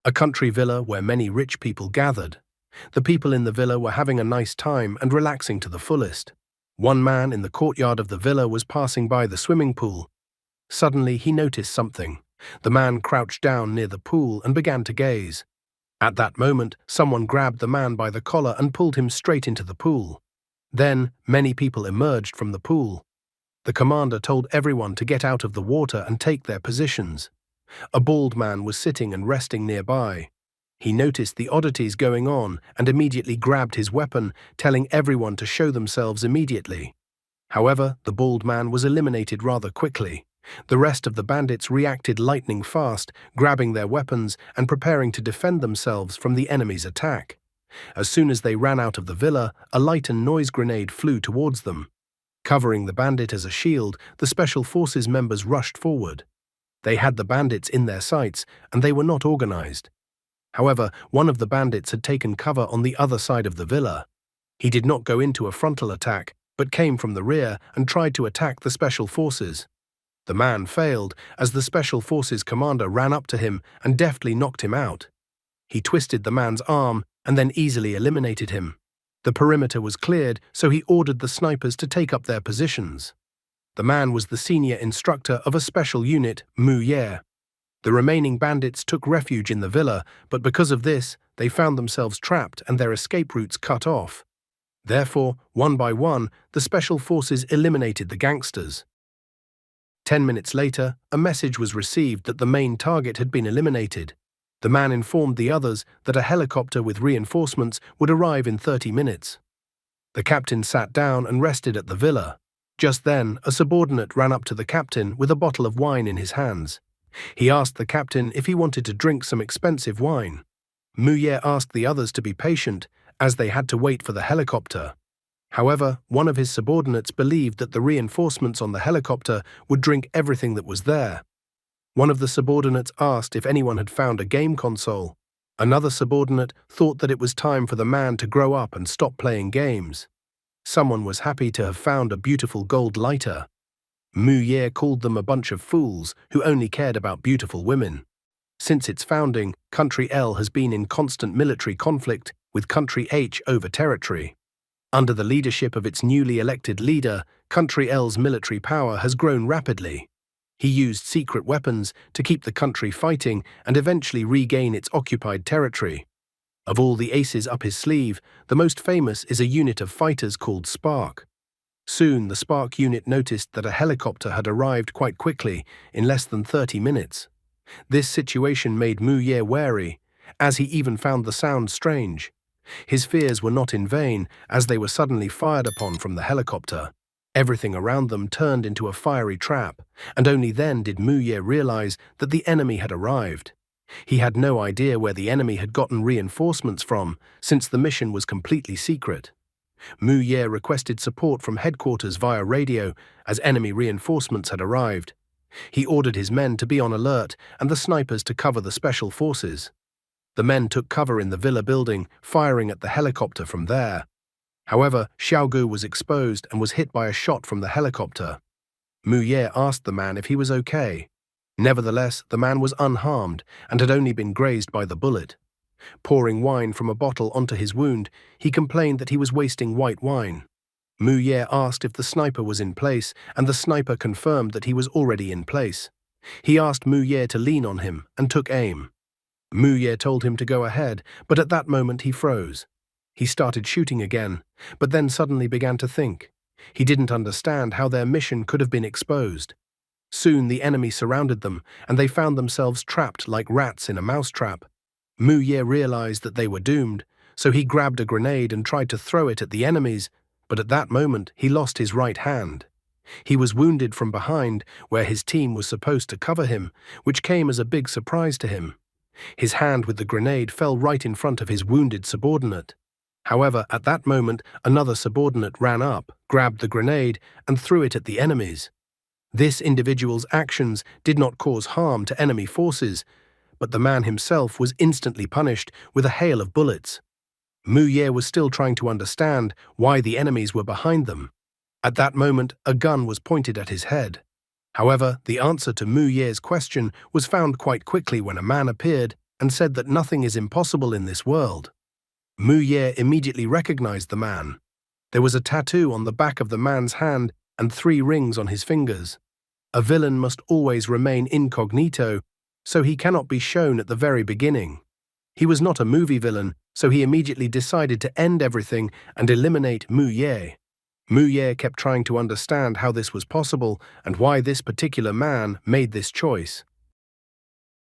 a country villa where many rich people gathered. The people in the villa were having a nice time and relaxing to the fullest. One man in the courtyard of the villa was passing by the swimming pool. Suddenly, he noticed something. The man crouched down near the pool and began to gaze. At that moment, someone grabbed the man by the collar and pulled him straight into the pool. Then, many people emerged from the pool. The commander told everyone to get out of the water and take their positions. A bald man was sitting and resting nearby. He noticed the oddities going on and immediately grabbed his weapon, telling everyone to show themselves immediately. However, the bald man was eliminated rather quickly. The rest of the bandits reacted lightning fast, grabbing their weapons and preparing to defend themselves from the enemy's attack. As soon as they ran out of the villa, a light and noise grenade flew towards them. Covering the bandit as a shield, the Special Forces members rushed forward. They had the bandits in their sights, and they were not organized. However, one of the bandits had taken cover on the other side of the villa. He did not go into a frontal attack, but came from the rear and tried to attack the Special Forces. The man failed, as the Special Forces commander ran up to him and deftly knocked him out. He twisted the man's arm and then easily eliminated him. The perimeter was cleared, so he ordered the snipers to take up their positions. The man was the senior instructor of a special unit, Mu Ye. The remaining bandits took refuge in the villa, but because of this, they found themselves trapped and their escape routes cut off. Therefore, one by one, the Special Forces eliminated the gangsters. 10 minutes later, a message was received that the main target had been eliminated. The man informed the others that a helicopter with reinforcements would arrive in 30 minutes. The captain sat down and rested at the villa. Just then, a subordinate ran up to the captain with a bottle of wine in his hands. He asked the captain if he wanted to drink some expensive wine. Mu Ye asked the others to be patient, as they had to wait for the helicopter. However, one of his subordinates believed that the reinforcements on the helicopter would drink everything that was there. One of the subordinates asked if anyone had found a game console. Another subordinate thought that it was time for the man to grow up and stop playing games. Someone was happy to have found a beautiful gold lighter. Mu Ye called them a bunch of fools who only cared about beautiful women. Since its founding, Country L has been in constant military conflict with Country H over territory. Under the leadership of its newly elected leader, Country L's military power has grown rapidly. He used secret weapons to keep the country fighting and eventually regain its occupied territory. Of all the aces up his sleeve, the most famous is a unit of fighters called Spark. Soon, the Spark unit noticed that a helicopter had arrived quite quickly, in less than 30 minutes. This situation made Mu Ye wary, as he even found the sound strange. His fears were not in vain, as they were suddenly fired upon from the helicopter. Everything around them turned into a fiery trap, and only then did Mu Ye realize that the enemy had arrived. He had no idea where the enemy had gotten reinforcements from, since the mission was completely secret. Mu Ye requested support from headquarters via radio, as enemy reinforcements had arrived. He ordered his men to be on alert and the snipers to cover the Special Forces. The men took cover in the villa building, firing at the helicopter from there. However, Xiaogu was exposed and was hit by a shot from the helicopter. Mu Ye asked the man if he was okay. Nevertheless, the man was unharmed and had only been grazed by the bullet. Pouring wine from a bottle onto his wound, he complained that he was wasting white wine. Mu Ye asked if the sniper was in place, and the sniper confirmed that he was already in place. He asked Mu Ye to lean on him and took aim. Mu Ye told him to go ahead, but at that moment he froze. He started shooting again, but then suddenly began to think. He didn't understand how their mission could have been exposed. Soon the enemy surrounded them, and they found themselves trapped like rats in a mousetrap. Mu Ye realized that they were doomed, so he grabbed a grenade and tried to throw it at the enemies, but at that moment he lost his right hand. He was wounded from behind, where his team was supposed to cover him, which came as a big surprise to him. His hand with the grenade fell right in front of his wounded subordinate. However, at that moment, another subordinate ran up, grabbed the grenade, and threw it at the enemies. This individual's actions did not cause harm to enemy forces, but the man himself was instantly punished with a hail of bullets. Mu Ye was still trying to understand why the enemies were behind them. At that moment, a gun was pointed at his head. However, the answer to Mu Ye's question was found quite quickly when a man appeared and said that nothing is impossible in this world. Mu Ye immediately recognized the man. There was a tattoo on the back of the man's hand and 3 rings on his fingers. A villain must always remain incognito, so he cannot be shown at the very beginning. He was not a movie villain, so he immediately decided to end everything and eliminate Mu Ye. Mu Ye kept trying to understand how this was possible and why this particular man made this choice.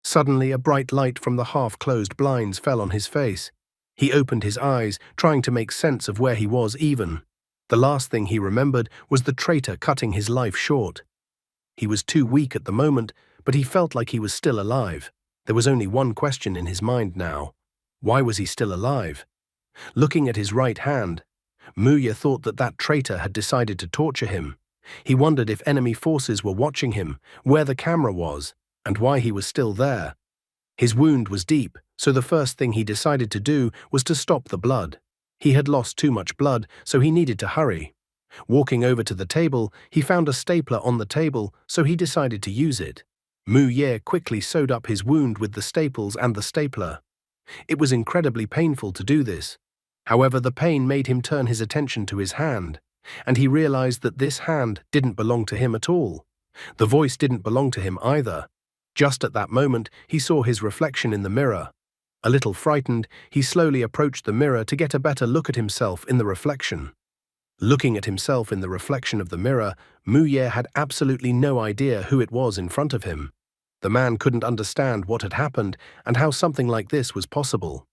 Suddenly, a bright light from the half-closed blinds fell on his face. He opened his eyes, trying to make sense of where he was even. The last thing he remembered was the traitor cutting his life short. He was too weak at the moment, but he felt like he was still alive. There was only one question in his mind now. Why was he still alive? Looking at his right hand, Mu Ye thought that that traitor had decided to torture him. He wondered if enemy forces were watching him, where the camera was, and why he was still there. His wound was deep, so the first thing he decided to do was to stop the blood. He had lost too much blood, so he needed to hurry. Walking over to the table, he found a stapler on the table, so he decided to use it. Mu Ye quickly sewed up his wound with the staples and the stapler. It was incredibly painful to do this. However, the pain made him turn his attention to his hand, and he realized that this hand didn't belong to him at all. The voice didn't belong to him either. Just at that moment, he saw his reflection in the mirror. A little frightened, he slowly approached the mirror to get a better look at himself in the reflection. Looking at himself in the reflection of the mirror, Mu Ye had absolutely no idea who it was in front of him. The man couldn't understand what had happened and how something like this was possible.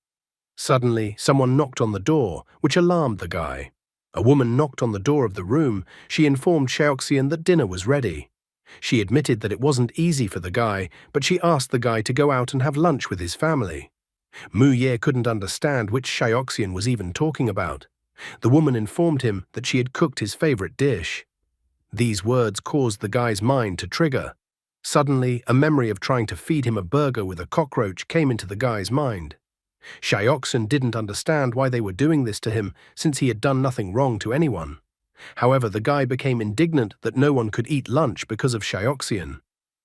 Suddenly, someone knocked on the door, which alarmed the guy. A woman knocked on the door of the room. She informed Xiaoxian that dinner was ready. She admitted that it wasn't easy for the guy, but she asked the guy to go out and have lunch with his family. Mu Ye couldn't understand which Xiaoxian was even talking about. The woman informed him that she had cooked his favorite dish. These words caused the guy's mind to trigger. Suddenly, a memory of trying to feed him a burger with a cockroach came into the guy's mind. Xiaoxian didn't understand why they were doing this to him, since he had done nothing wrong to anyone. However, the guy became indignant that no one could eat lunch because of Xiaoxian.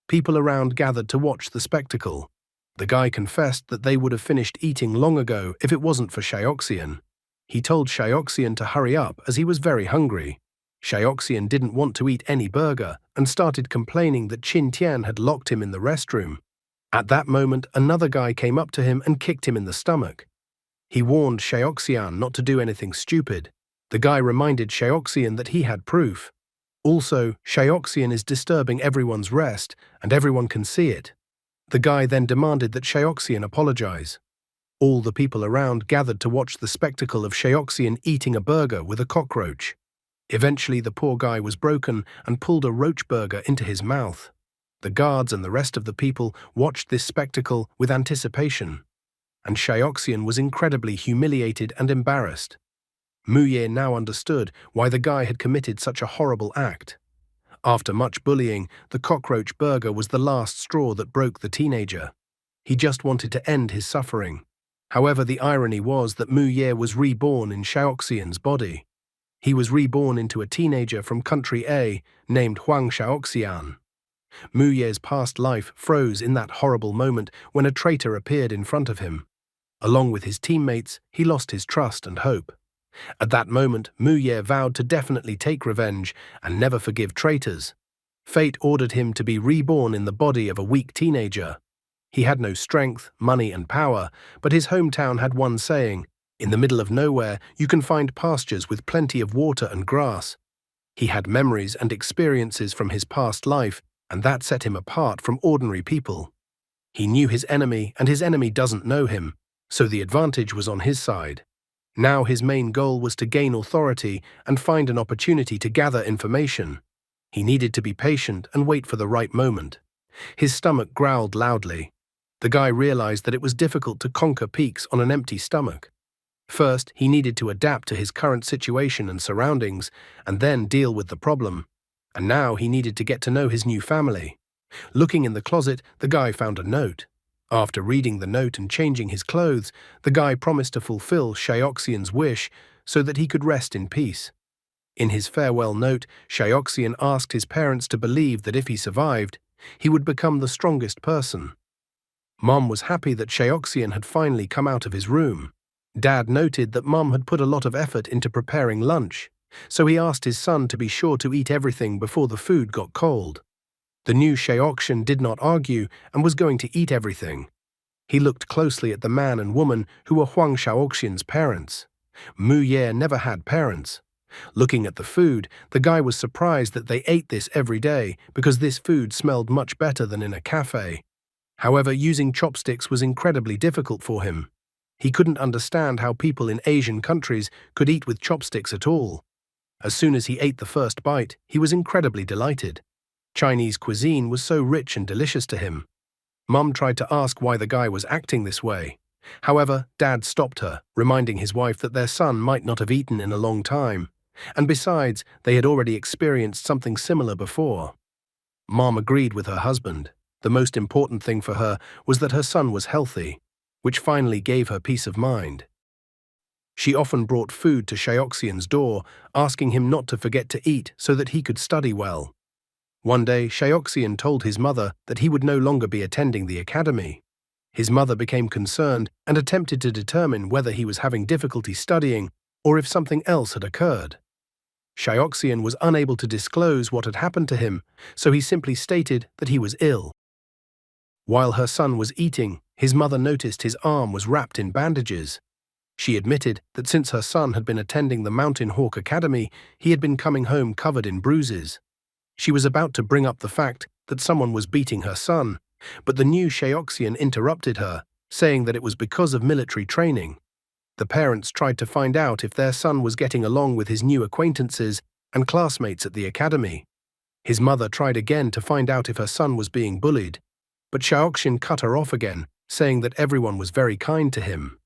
People around gathered to watch the spectacle. The guy confessed that they would have finished eating long ago if it wasn't for Xiaoxian. He told Xiaoxian to hurry up as he was very hungry. Xiaoxian didn't want to eat any burger and started complaining that Qin Tian had locked him in the restroom. At that moment, another guy came up to him and kicked him in the stomach. He warned Xiaoxian not to do anything stupid. The guy reminded Xiaoxian that he had proof. Also, Xiaoxian is disturbing everyone's rest, and everyone can see it. The guy then demanded that Xiaoxian apologize. All the people around gathered to watch the spectacle of Xiaoxian eating a burger with a cockroach. Eventually, the poor guy was broken and pulled a roach burger into his mouth. The guards and the rest of the people watched this spectacle with anticipation, and Xiaoxian was incredibly humiliated and embarrassed. Mu Ye now understood why the guy had committed such a horrible act. After much bullying, the cockroach burger was the last straw that broke the teenager. He just wanted to end his suffering. However, the irony was that Mu Ye was reborn in Xiaoxian's body. He was reborn into a teenager from country A named Huang Xiaoxian. Mu Ye's past life froze in that horrible moment when a traitor appeared in front of him. Along with his teammates, he lost his trust and hope. At that moment, Mu Ye vowed to definitely take revenge and never forgive traitors. Fate ordered him to be reborn in the body of a weak teenager. He had no strength, money, and power, but his hometown had one saying, "In the middle of nowhere, you can find pastures with plenty of water and grass." He had memories and experiences from his past life, and that set him apart from ordinary people. He knew his enemy, and his enemy doesn't know him, so the advantage was on his side. Now his main goal was to gain authority and find an opportunity to gather information. He needed to be patient and wait for the right moment. His stomach growled loudly. The guy realized that it was difficult to conquer peaks on an empty stomach. First, he needed to adapt to his current situation and surroundings, and then deal with the problem. And now he needed to get to know his new family. Looking in the closet, the guy found a note. After reading the note and changing his clothes, the guy promised to fulfill Xiaoxian's wish so that he could rest in peace. In his farewell note, Xiaoxian asked his parents to believe that if he survived, he would become the strongest person. Mom was happy that Shaoxian had finally come out of his room. Dad noted that Mom had put a lot of effort into preparing lunch, so he asked his son to be sure to eat everything before the food got cold. The new Shaoxian did not argue and was going to eat everything. He looked closely at the man and woman who were Huang Shaoxian's parents. Mu Ye never had parents. Looking at the food, the guy was surprised that they ate this every day because this food smelled much better than in a cafe. However, using chopsticks was incredibly difficult for him. He couldn't understand how people in Asian countries could eat with chopsticks at all. As soon as he ate the first bite, he was incredibly delighted. Chinese cuisine was so rich and delicious to him. Mum tried to ask why the guy was acting this way. However, Dad stopped her, reminding his wife that their son might not have eaten in a long time, and besides, they had already experienced something similar before. Mom agreed with her husband. The most important thing for her was that her son was healthy, which finally gave her peace of mind. She often brought food to Shaoxian's door, asking him not to forget to eat so that he could study well. One day, Shaoxian told his mother that he would no longer be attending the academy. His mother became concerned and attempted to determine whether he was having difficulty studying or if something else had occurred. Shaoxian was unable to disclose what had happened to him, so he simply stated that he was ill. While her son was eating, his mother noticed his arm was wrapped in bandages. She admitted that since her son had been attending the Mountain Hawk Academy, he had been coming home covered in bruises. She was about to bring up the fact that someone was beating her son, but the new Shaoxian interrupted her, saying that it was because of military training. The parents tried to find out if their son was getting along with his new acquaintances and classmates at the academy. His mother tried again to find out if her son was being bullied, but Shaoxian cut her off again, saying that everyone was very kind to him.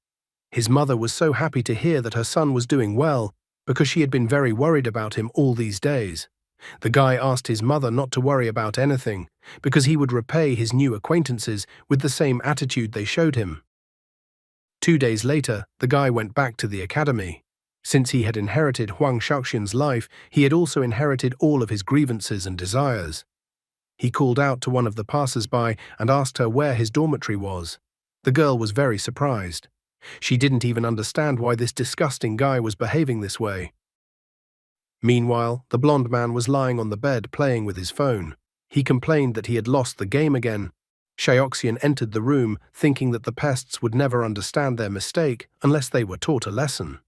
His mother was so happy to hear that her son was doing well because she had been very worried about him all these days. The guy asked his mother not to worry about anything because he would repay his new acquaintances with the same attitude they showed him. 2 days later, the guy went back to the academy. Since he had inherited Huang Shaoxian's life, he had also inherited all of his grievances and desires. He called out to one of the passers-by and asked her where his dormitory was. The girl was very surprised. She didn't even understand why this disgusting guy was behaving this way. Meanwhile, the blonde man was lying on the bed playing with his phone. He complained that he had lost the game again. Shaoxian entered the room, thinking that the pests would never understand their mistake unless they were taught a lesson.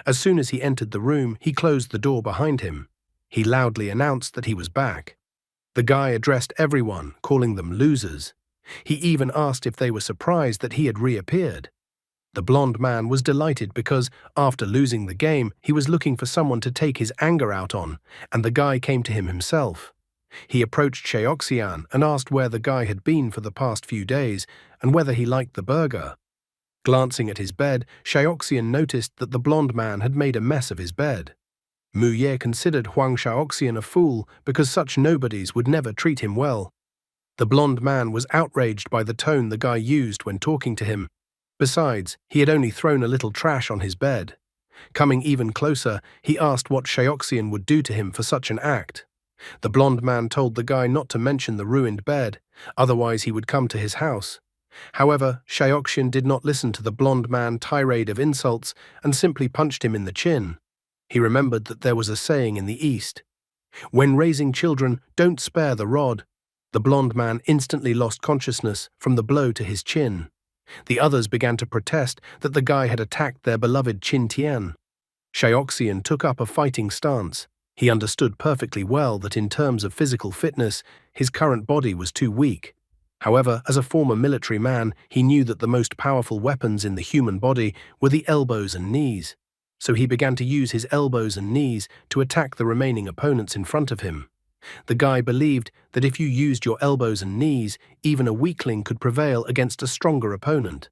As soon as he entered the room, he closed the door behind him. He loudly announced that he was back. The guy addressed everyone, calling them losers. He even asked if they were surprised that he had reappeared. The blonde man was delighted because, after losing the game, he was looking for someone to take his anger out on, and the guy came to him himself. He approached Shaoxian and asked where the guy had been for the past few days and whether he liked the burger. Glancing at his bed, Shaoxian noticed that the blonde man had made a mess of his bed. Mu Ye considered Huang Shaoxian a fool because such nobodies would never treat him well. The blonde man was outraged by the tone the guy used when talking to him. Besides, he had only thrown a little trash on his bed. Coming even closer, he asked what Shaoxian would do to him for such an act. The blonde man told the guy not to mention the ruined bed, otherwise he would come to his house. However, Shaoxian did not listen to the blonde man's tirade of insults and simply punched him in the chin. He remembered that there was a saying in the East, "When raising children, don't spare the rod." The blonde man instantly lost consciousness from the blow to his chin. The others began to protest that the guy had attacked their beloved Qin Tian. Shaoxian took up a fighting stance. He understood perfectly well that in terms of physical fitness, his current body was too weak. However, as a former military man, he knew that the most powerful weapons in the human body were the elbows and knees. So he began to use his elbows and knees to attack the remaining opponents in front of him. The guy believed that if you used your elbows and knees, even a weakling could prevail against a stronger opponent.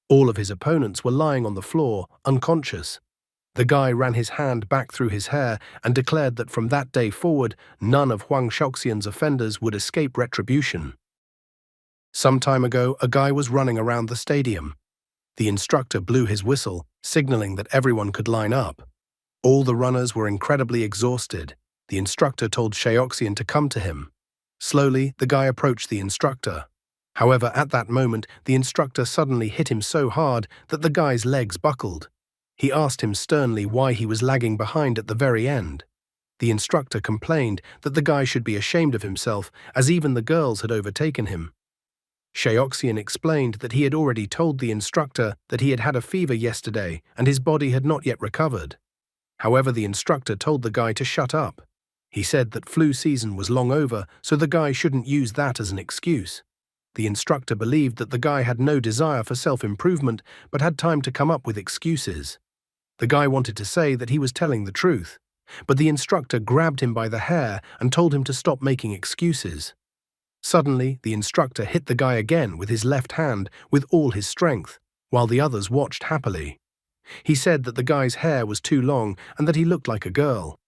All of his opponents were lying on the floor, unconscious. The guy ran his hand back through his hair and declared that from that day forward, none of Huang Shaoxian's offenders would escape retribution. Some time ago, a guy was running around the stadium. The instructor blew his whistle, signaling that everyone could line up. All the runners were incredibly exhausted. The instructor told Shaoxian to come to him. Slowly, the guy approached the instructor. However, at that moment, the instructor suddenly hit him so hard that the guy's legs buckled. He asked him sternly why he was lagging behind at the very end. The instructor complained that the guy should be ashamed of himself, as even the girls had overtaken him. Shaoxian explained that he had already told the instructor that he had had a fever yesterday and his body had not yet recovered. However, the instructor told the guy to shut up. He said that flu season was long over, so the guy shouldn't use that as an excuse. The instructor believed that the guy had no desire for self-improvement but had time to come up with excuses. The guy wanted to say that he was telling the truth, but the instructor grabbed him by the hair and told him to stop making excuses. Suddenly, the instructor hit the guy again with his left hand with all his strength, while the others watched happily. He said that the guy's hair was too long and that he looked like a girl.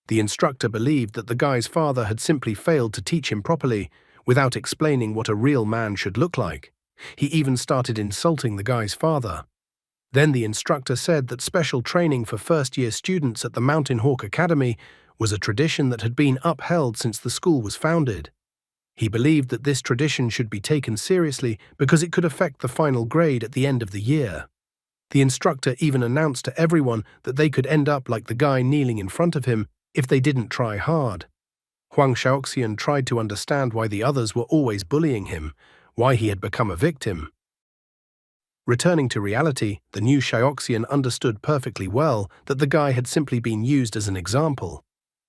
The instructor believed that the guy's father had simply failed to teach him properly, without explaining what a real man should look like. He even started insulting the guy's father. Then the instructor said that special training for first-year students at the Mountain Hawk Academy was a tradition that had been upheld since the school was founded. He believed that this tradition should be taken seriously because it could affect the final grade at the end of the year. The instructor even announced to everyone that they could end up like the guy kneeling in front of him if they didn't try hard. Huang Shaoxian tried to understand why the others were always bullying him, why he had become a victim. Returning to reality, the new Shaoxian understood perfectly well that the guy had simply been used as an example.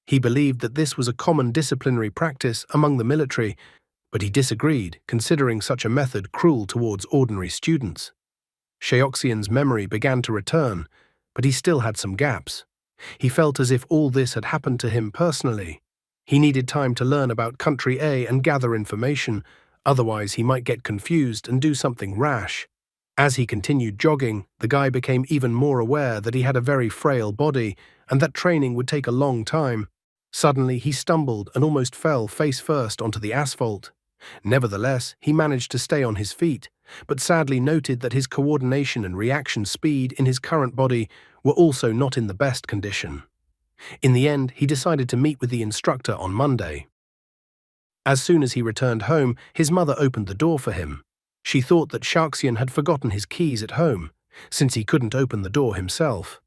He believed that this was a common disciplinary practice among the military, but he disagreed, considering such a method cruel towards ordinary students. Shaoxian's memory began to return, but he still had some gaps. He felt as if all this had happened to him personally. He needed time to learn about Country A and gather information, otherwise he might get confused and do something rash. As he continued jogging, the guy became even more aware that he had a very frail body and that training would take a long time. Suddenly, he stumbled and almost fell face first onto the asphalt. Nevertheless, he managed to stay on his feet, but sadly noted that his coordination and reaction speed in his current body were also not in the best condition. In the end, he decided to meet with the instructor on Monday. As soon as he returned home, his mother opened the door for him. She thought that Shaoxian had forgotten his keys at home, since he couldn't open the door himself.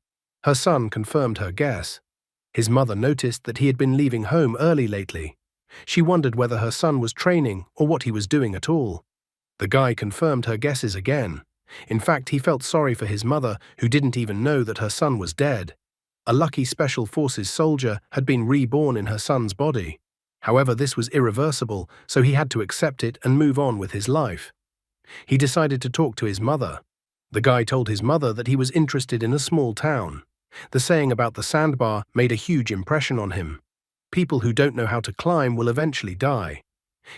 Her son confirmed her guess. His mother noticed that he had been leaving home early lately. She wondered whether her son was training or what he was doing at all. The guy confirmed her guesses again. In fact, he felt sorry for his mother, who didn't even know that her son was dead. A lucky Special Forces soldier had been reborn in her son's body. However, this was irreversible, so he had to accept it and move on with his life. He decided to talk to his mother. The guy told his mother that he was interested in a small town. The saying about the sandbar made a huge impression on him. People who don't know how to climb will eventually die.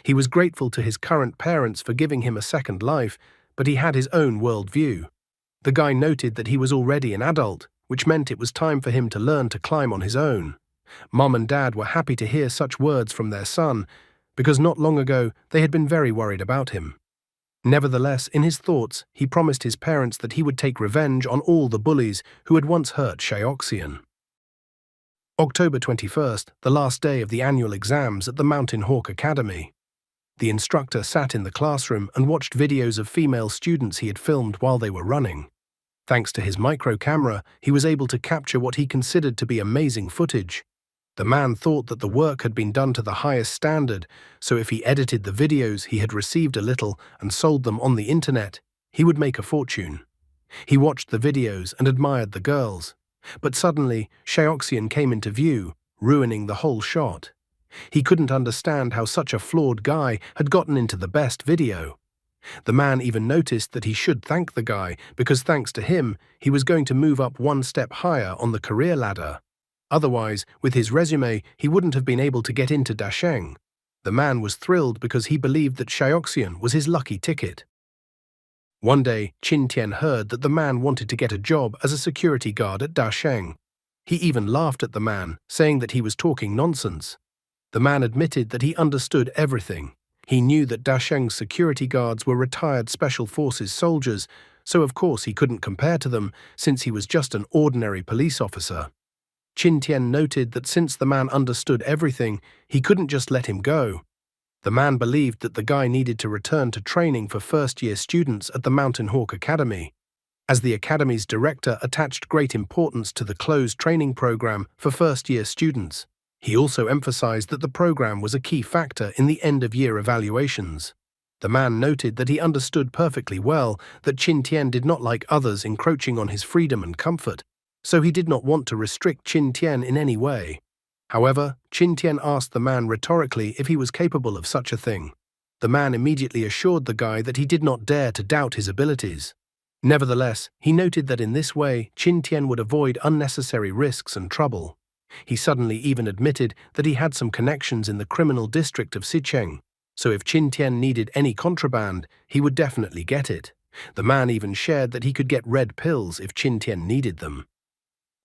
He was grateful to his current parents for giving him a second life, but he had his own worldview. The guy noted that he was already an adult, which meant it was time for him to learn to climb on his own. Mom and Dad were happy to hear such words from their son, because not long ago they had been very worried about him. Nevertheless, in his thoughts, he promised his parents that he would take revenge on all the bullies who had once hurt Shaoxian. October 21st, the last day of the annual exams at the Mountain Hawk Academy. The instructor sat in the classroom and watched videos of female students he had filmed while they were running. Thanks to his micro camera, he was able to capture what he considered to be amazing footage. The man thought that the work had been done to the highest standard, so if he edited the videos he had received a little and sold them on the internet, he would make a fortune. He watched the videos and admired the girls. But suddenly, Shaoxian came into view, ruining the whole shot. He couldn't understand how such a flawed guy had gotten into the best video. The man even noticed that he should thank the guy because thanks to him, he was going to move up one step higher on the career ladder. Otherwise, with his resume, he wouldn't have been able to get into Dasheng. The man was thrilled because he believed that Shaoxian was his lucky ticket. One day, Qin Tian heard that the man wanted to get a job as a security guard at Dasheng. He even laughed at the man, saying that he was talking nonsense. The man admitted that he understood everything. He knew that Dasheng's security guards were retired Special Forces soldiers, so of course he couldn't compare to them since he was just an ordinary police officer. Qin Tian noted that since the man understood everything, he couldn't just let him go. The man believed that the guy needed to return to training for first-year students at the Mountain Hawk Academy, as the academy's director attached great importance to the closed training program for first-year students. He also emphasized that the program was a key factor in the end-of-year evaluations. The man noted that he understood perfectly well that Qin Tian did not like others encroaching on his freedom and comfort, so he did not want to restrict Qin Tian in any way. However, Qin Tian asked the man rhetorically if he was capable of such a thing. The man immediately assured the guy that he did not dare to doubt his abilities. Nevertheless, he noted that in this way, Qin Tian would avoid unnecessary risks and trouble. He suddenly even admitted that he had some connections in the criminal district of Sicheng, so if Qin Tian needed any contraband, he would definitely get it. The man even shared that he could get red pills if Qin Tian needed them.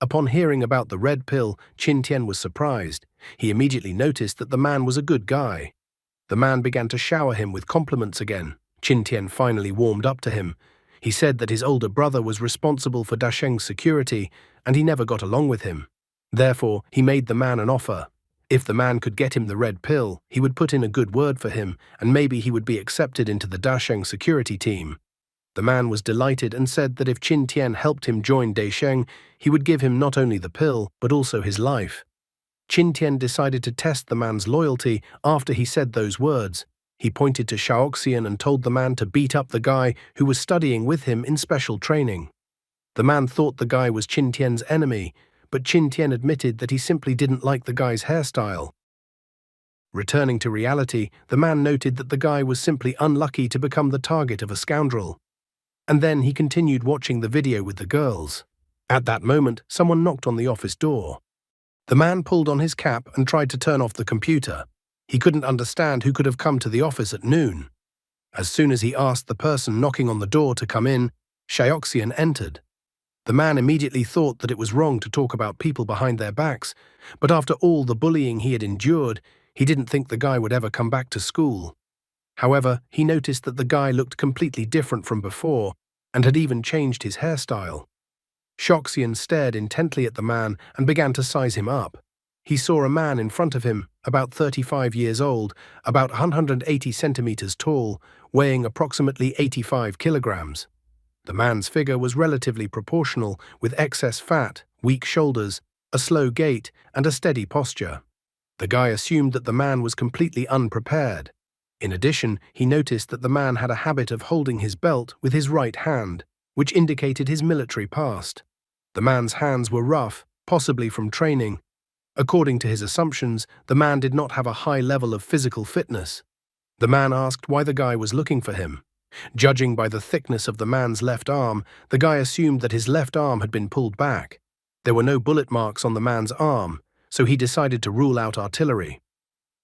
Upon hearing about the red pill, Qin Tian was surprised. He immediately noticed that the man was a good guy. The man began to shower him with compliments again. Qin Tian finally warmed up to him. He said that his older brother was responsible for Dasheng's security, and he never got along with him. Therefore, he made the man an offer. If the man could get him the red pill, he would put in a good word for him, and maybe he would be accepted into the Dasheng security team. The man was delighted and said that if Qin Tian helped him join Dasheng, he would give him not only the pill, but also his life. Qin Tian decided to test the man's loyalty after he said those words. He pointed to Xiaoxian and told the man to beat up the guy who was studying with him in special training. The man thought the guy was Qin Tian's enemy, but Qin Tian admitted that he simply didn't like the guy's hairstyle. Returning to reality, the man noted that the guy was simply unlucky to become the target of a scoundrel. And then he continued watching the video with the girls. At that moment, someone knocked on the office door. The man pulled on his cap and tried to turn off the computer. He couldn't understand who could have come to the office at noon. As soon as he asked the person knocking on the door to come in, Xiaoxian entered. The man immediately thought that it was wrong to talk about people behind their backs, but after all the bullying he had endured, he didn't think the guy would ever come back to school. However, he noticed that the guy looked completely different from before and had even changed his hairstyle. Xiaoxian stared intently at the man and began to size him up. He saw a man in front of him, about 35 years old, about 180 centimeters tall, weighing approximately 85 kilograms. The man's figure was relatively proportional, with excess fat, weak shoulders, a slow gait, and a steady posture. The guy assumed that the man was completely unprepared. In addition, he noticed that the man had a habit of holding his belt with his right hand, which indicated his military past. The man's hands were rough, possibly from training. According to his assumptions, the man did not have a high level of physical fitness. The man asked why the guy was looking for him. Judging by the thickness of the man's left arm, the guy assumed that his left arm had been pulled back. There were no bullet marks on the man's arm, so he decided to rule out artillery.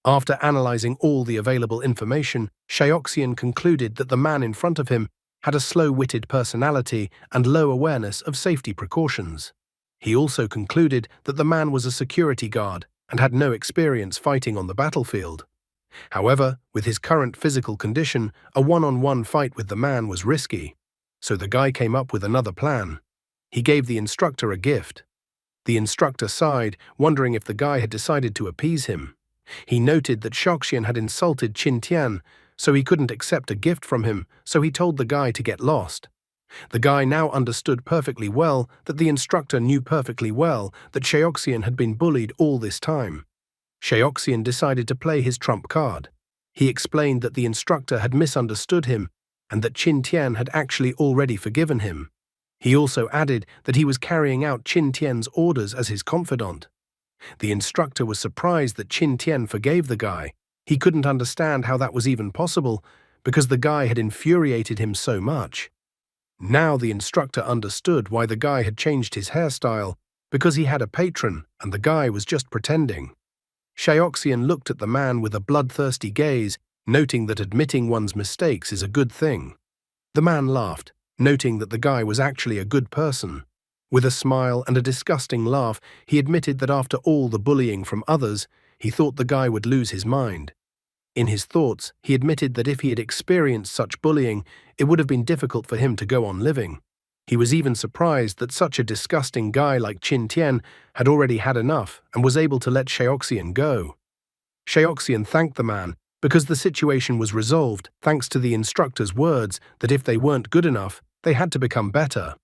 After analyzing all the available information, Xiaoxian concluded that the man in front of him had a slow-witted personality and low awareness of safety precautions. He also concluded that the man was a security guard and had no experience fighting on the battlefield. However, with his current physical condition, a one-on-one fight with the man was risky, so the guy came up with another plan. He gave the instructor a gift. The instructor sighed, wondering if the guy had decided to appease him. He noted that Xiaoxian had insulted Qin Tian, so he couldn't accept a gift from him, so he told the guy to get lost. The guy now understood perfectly well that the instructor knew perfectly well that Xiaoxian had been bullied all this time. Xiaoxian decided to play his trump card. He explained that the instructor had misunderstood him and that Qin Tian had actually already forgiven him. He also added that he was carrying out Qin Tian's orders as his confidant. The instructor was surprised that Qin Tian forgave the guy. He couldn't understand how that was even possible, because the guy had infuriated him so much. Now the instructor understood why the guy had changed his hairstyle, because he had a patron and the guy was just pretending. Xiaoxian looked at the man with a bloodthirsty gaze, noting that admitting one's mistakes is a good thing. The man laughed, noting that the guy was actually a good person. With a smile and a disgusting laugh, he admitted that after all the bullying from others, he thought the guy would lose his mind. In his thoughts, he admitted that if he had experienced such bullying, it would have been difficult for him to go on living. He was even surprised that such a disgusting guy like Qin Tian had already had enough and was able to let Xiaoxian go. Xiaoxian thanked the man, because the situation was resolved thanks to the instructor's words that if they weren't good enough, they had to become better.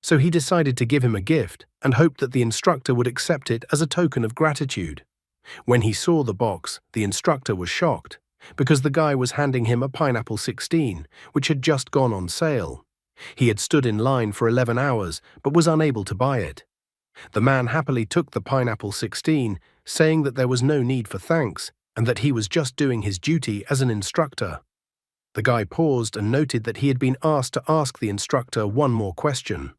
So he decided to give him a gift and hoped that the instructor would accept it as a token of gratitude. When he saw the box, the instructor was shocked, because the guy was handing him a Pineapple 16, which had just gone on sale. He had stood in line for 11 hours, but was unable to buy it. The man happily took the Pineapple 16, saying that there was no need for thanks, and that he was just doing his duty as an instructor. The guy paused and noted that he had been asked to ask the instructor one more question.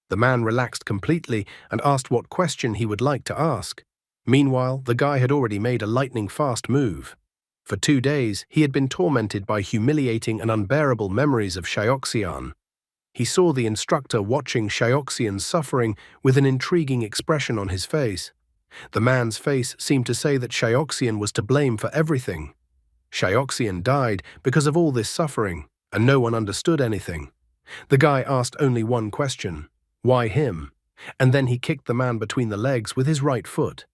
The man relaxed completely and asked what question he would like to ask. Meanwhile, the guy had already made a lightning-fast move. For 2 days, he had been tormented by humiliating and unbearable memories of Shioxian. He saw the instructor watching Shioxian's suffering with an intriguing expression on his face. The man's face seemed to say that Shioxian was to blame for everything. Shioxian died because of all this suffering, and no one understood anything. The guy asked only one question: why him? And then he kicked the man between the legs with his right foot.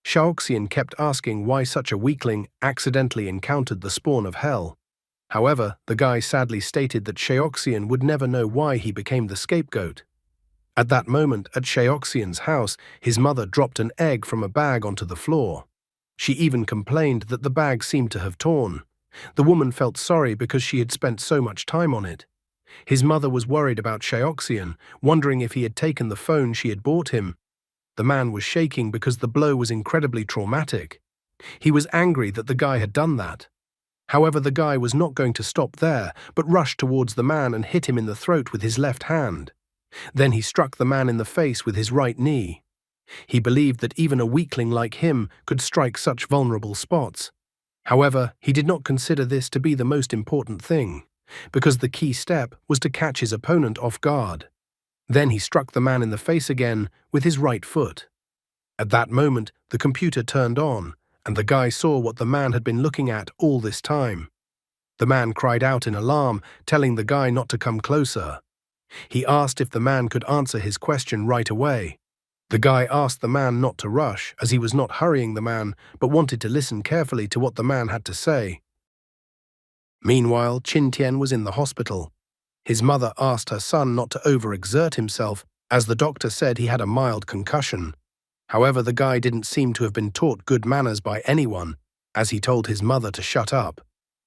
Shioxian kept asking why such a weakling accidentally encountered the spawn of hell. However, the guy sadly stated that Shioxian would never know why he became the scapegoat. At that moment, at Shioxian's house, his mother dropped an egg from a bag onto the floor. She even complained that the bag seemed to have torn. The woman felt sorry because she had spent so much time on it. His mother was worried about Shioxian, wondering if he had taken the phone she had bought him. The man was shaking because the blow was incredibly traumatic. He was angry that the guy had done that. However, the guy was not going to stop there, but rushed towards the man and hit him in the throat with his left hand. Then he struck the man in the face with his right knee. He believed that even a weakling like him could strike such vulnerable spots. However, he did not consider this to be the most important thing, because the key step was to catch his opponent off guard. Then he struck the man in the face again with his right foot. At that moment, the computer turned on, and the guy saw what the man had been looking at all this time. The man cried out in alarm, telling the guy not to come closer. He asked if the man could answer his question right away. The guy asked the man not to rush, as he was not hurrying the man, but wanted to listen carefully to what the man had to say. Meanwhile, Qin Tian was in the hospital. His mother asked her son not to overexert himself, as the doctor said he had a mild concussion. However, the guy didn't seem to have been taught good manners by anyone, as he told his mother to shut up.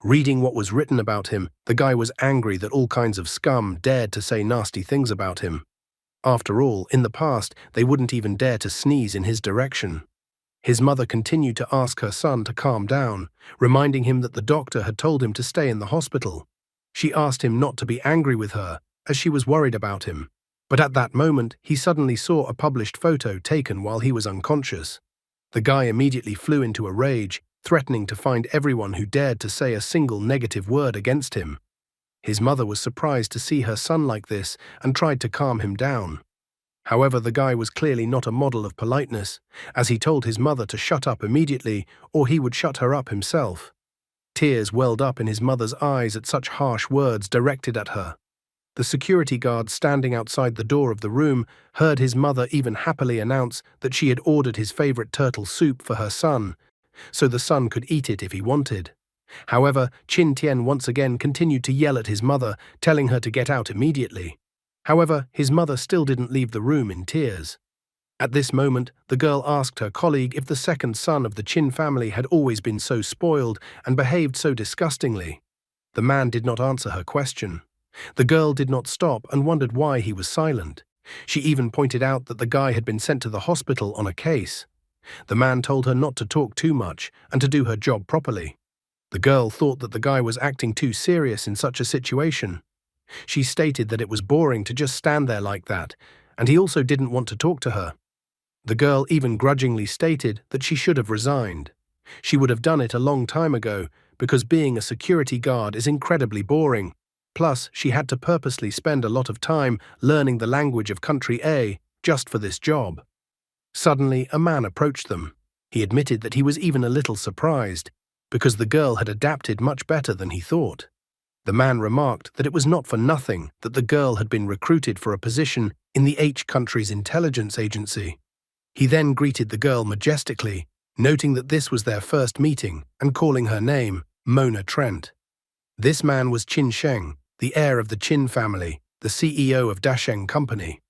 Reading what was written about him, the guy was angry that all kinds of scum dared to say nasty things about him. After all, in the past, they wouldn't even dare to sneeze in his direction. His mother continued to ask her son to calm down, reminding him that the doctor had told him to stay in the hospital. She asked him not to be angry with her, as she was worried about him. But at that moment, he suddenly saw a published photo taken while he was unconscious. The guy immediately flew into a rage, threatening to find everyone who dared to say a single negative word against him. His mother was surprised to see her son like this and tried to calm him down. However, the guy was clearly not a model of politeness, as he told his mother to shut up immediately or he would shut her up himself. Tears welled up in his mother's eyes at such harsh words directed at her. The security guard standing outside the door of the room heard his mother even happily announce that she had ordered his favorite turtle soup for her son, so the son could eat it if he wanted. However, Qin Tian once again continued to yell at his mother, telling her to get out immediately. However, his mother still didn't leave the room in tears. At this moment, the girl asked her colleague if the second son of the Qin family had always been so spoiled and behaved so disgustingly. The man did not answer her question. The girl did not stop and wondered why he was silent. She even pointed out that the guy had been sent to the hospital on a case. The man told her not to talk too much and to do her job properly. The girl thought that the guy was acting too serious in such a situation. She stated that it was boring to just stand there like that, and he also didn't want to talk to her. The girl even grudgingly stated that she should have resigned. She would have done it a long time ago, because being a security guard is incredibly boring. Plus, she had to purposely spend a lot of time learning the language of country A just for this job. Suddenly, a man approached them. He admitted that he was even a little surprised, because the girl had adapted much better than he thought. The man remarked that it was not for nothing that the girl had been recruited for a position in the H country's intelligence agency. He then greeted the girl majestically, noting that this was their first meeting, and calling her name, Mona Trent. This man was Qin Sheng, the heir of the Qin family, the CEO of Dasheng Company.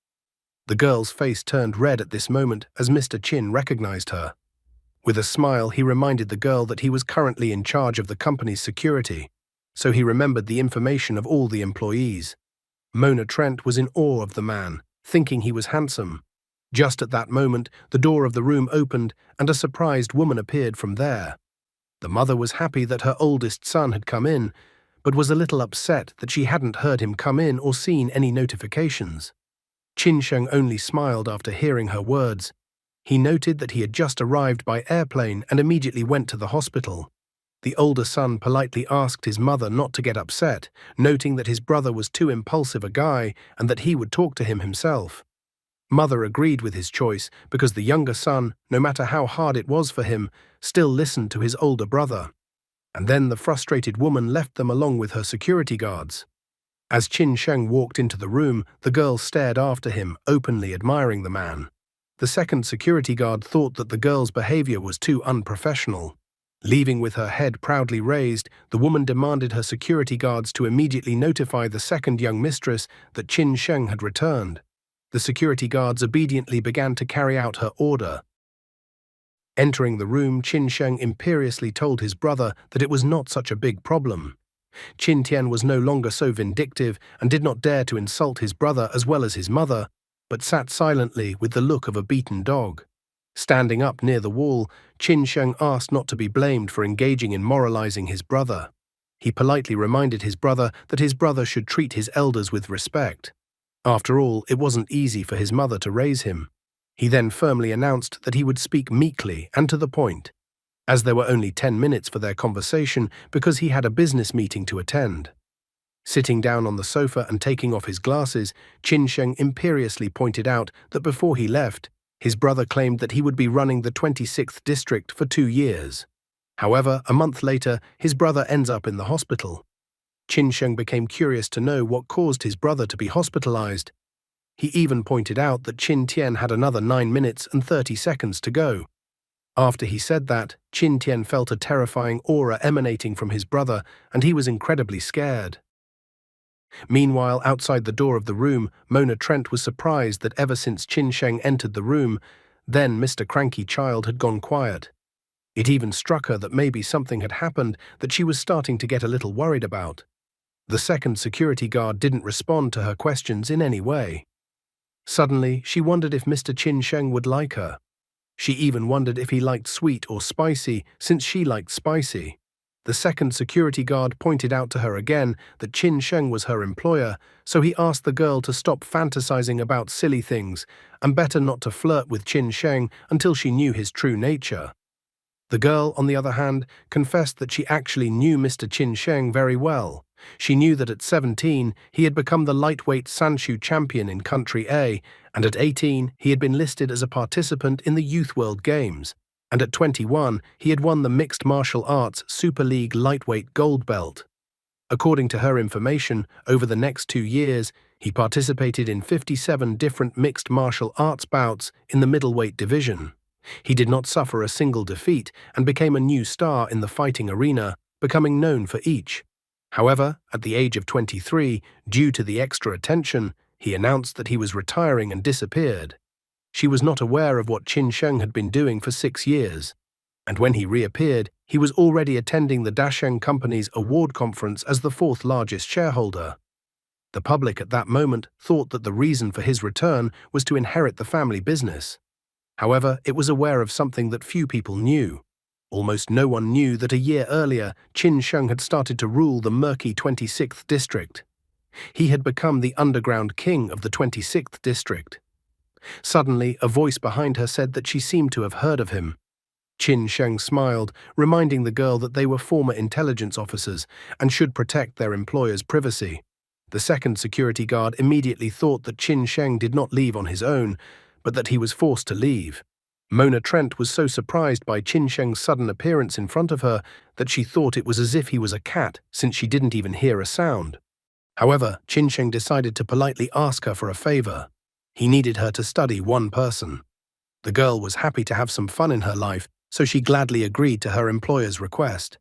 The girl's face turned red at this moment as Mr. Qin recognized her. With a smile, he reminded the girl that he was currently in charge of the company's security, so he remembered the information of all the employees. Mona Trent was in awe of the man, thinking he was handsome. Just at that moment, the door of the room opened and a surprised woman appeared from there. The mother was happy that her oldest son had come in, but was a little upset that she hadn't heard him come in or seen any notifications. Qin Sheng only smiled after hearing her words. He noted that he had just arrived by airplane and immediately went to the hospital. The older son politely asked his mother not to get upset, noting that his brother was too impulsive a guy and that he would talk to him himself. Mother agreed with his choice because the younger son, no matter how hard it was for him, still listened to his older brother. And then the frustrated woman left them along with her security guards. As Qin Sheng walked into the room, the girl stared after him, openly admiring the man. The second security guard thought that the girl's behavior was too unprofessional. Leaving with her head proudly raised, the woman demanded her security guards to immediately notify the second young mistress that Qin Sheng had returned. The security guards obediently began to carry out her order. Entering the room, Qin Sheng imperiously told his brother that it was not such a big problem. Qin Tian was no longer so vindictive and did not dare to insult his brother as well as his mother, but sat silently with the look of a beaten dog. Standing up near the wall, Qin Sheng asked not to be blamed for engaging in moralizing his brother. He politely reminded his brother that his brother should treat his elders with respect. After all, it wasn't easy for his mother to raise him. He then firmly announced that he would speak meekly and to the point, as there were only 10 minutes for their conversation because he had a business meeting to attend. Sitting down on the sofa and taking off his glasses, Qin Sheng imperiously pointed out that before he left, his brother claimed that he would be running the 26th district for 2 years. However, a month later, his brother ends up in the hospital. Qin Sheng became curious to know what caused his brother to be hospitalized. He even pointed out that Qin Tian had another 9 minutes and 30 seconds to go. After he said that, Qin Tian felt a terrifying aura emanating from his brother, and he was incredibly scared. Meanwhile, outside the door of the room, Mona Trent was surprised that ever since Qin Sheng entered the room, then Mr. Cranky Child had gone quiet. It even struck her that maybe something had happened that she was starting to get a little worried about. The second security guard didn't respond to her questions in any way. Suddenly, she wondered if Mr. Qin Sheng would like her. She even wondered if he liked sweet or spicy, since she liked spicy. The second security guard pointed out to her again that Qin Sheng was her employer, so he asked the girl to stop fantasizing about silly things and better not to flirt with Qin Sheng until she knew his true nature. The girl, on the other hand, confessed that she actually knew Mr. Qin Sheng very well. She knew that at 17, he had become the lightweight Sanshu champion in Country A, and at 18, he had been listed as a participant in the Youth World Games, and at 21, he had won the Mixed Martial Arts Super League lightweight gold belt. According to her information, over the next 2 years, he participated in 57 different mixed martial arts bouts in the middleweight division. He did not suffer a single defeat and became a new star in the fighting arena, becoming known for each. However, at the age of 23, due to the extra attention, he announced that he was retiring and disappeared. She was not aware of what Qin Sheng had been doing for 6 years, and when he reappeared, he was already attending the Dasheng Company's award conference as the 4th largest shareholder. The public at that moment thought that the reason for his return was to inherit the family business. However, it was aware of something that few people knew. Almost no one knew that a year earlier, Qin Sheng had started to rule the murky 26th district. He had become the underground king of the 26th district. Suddenly, a voice behind her said that she seemed to have heard of him. Qin Sheng smiled, reminding the girl that they were former intelligence officers and should protect their employer's privacy. The second security guard immediately thought that Qin Sheng did not leave on his own, but that he was forced to leave. Mona Trent was so surprised by Qin Sheng's sudden appearance in front of her that she thought it was as if he was a cat, since she didn't even hear a sound. However, Qin Sheng decided to politely ask her for a favor. He needed her to study one person. The girl was happy to have some fun in her life, so she gladly agreed to her employer's request.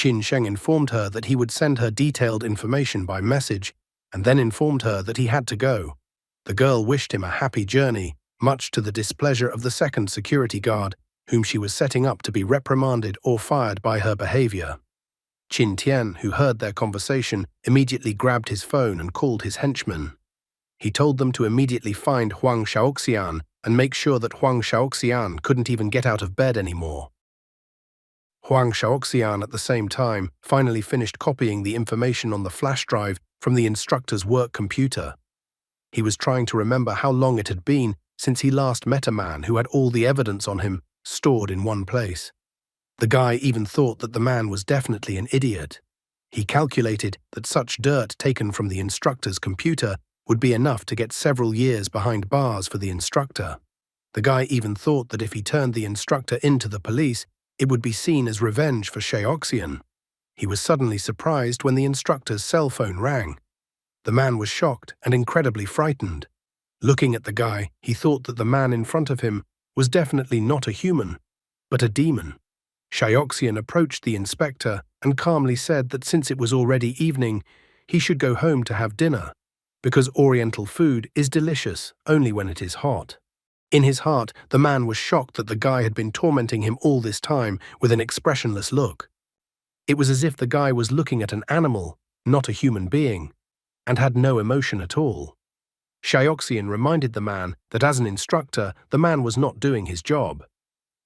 Qin Sheng informed her that he would send her detailed information by message and then informed her that he had to go. The girl wished him a happy journey, much to the displeasure of the second security guard, whom she was setting up to be reprimanded or fired by her behavior. Qin Tian, who heard their conversation, immediately grabbed his phone and called his henchmen. He told them to immediately find Huang Shaoxian and make sure that Huang Shaoxian couldn't even get out of bed anymore. Huang Shaoxian at the same time finally finished copying the information on the flash drive from the instructor's work computer. He was trying to remember how long it had been since he last met a man who had all the evidence on him stored in one place. The guy even thought that the man was definitely an idiot. He calculated that such dirt taken from the instructor's computer would be enough to get several years behind bars for the instructor. The guy even thought that if he turned the instructor into the police, it would be seen as revenge for Shaoxian. He was suddenly surprised when the instructor's cell phone rang. The man was shocked and incredibly frightened. Looking at the guy, he thought that the man in front of him was definitely not a human, but a demon. Shaoxian approached the inspector and calmly said that since it was already evening, he should go home to have dinner, because Oriental food is delicious only when it is hot. In his heart, the man was shocked that the guy had been tormenting him all this time with an expressionless look. It was as if the guy was looking at an animal, not a human being, and had no emotion at all. Shaoxian reminded the man that as an instructor, the man was not doing his job.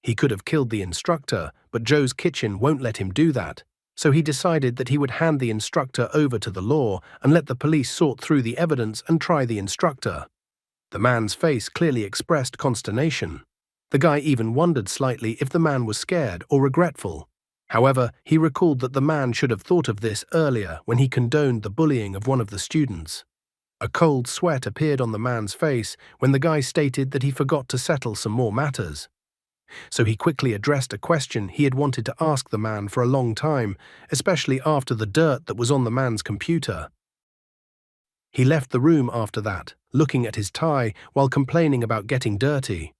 He could have killed the instructor, but Joe's kitchen won't let him do that, so he decided that he would hand the instructor over to the law and let the police sort through the evidence and try the instructor. The man's face clearly expressed consternation. The guy even wondered slightly if the man was scared or regretful. However, he recalled that the man should have thought of this earlier when he condoned the bullying of one of the students. A cold sweat appeared on the man's face when the guy stated that he forgot to settle some more matters. So he quickly addressed a question he had wanted to ask the man for a long time, especially after the dirt that was on the man's computer. He left the room after that, looking at his tie while complaining about getting dirty.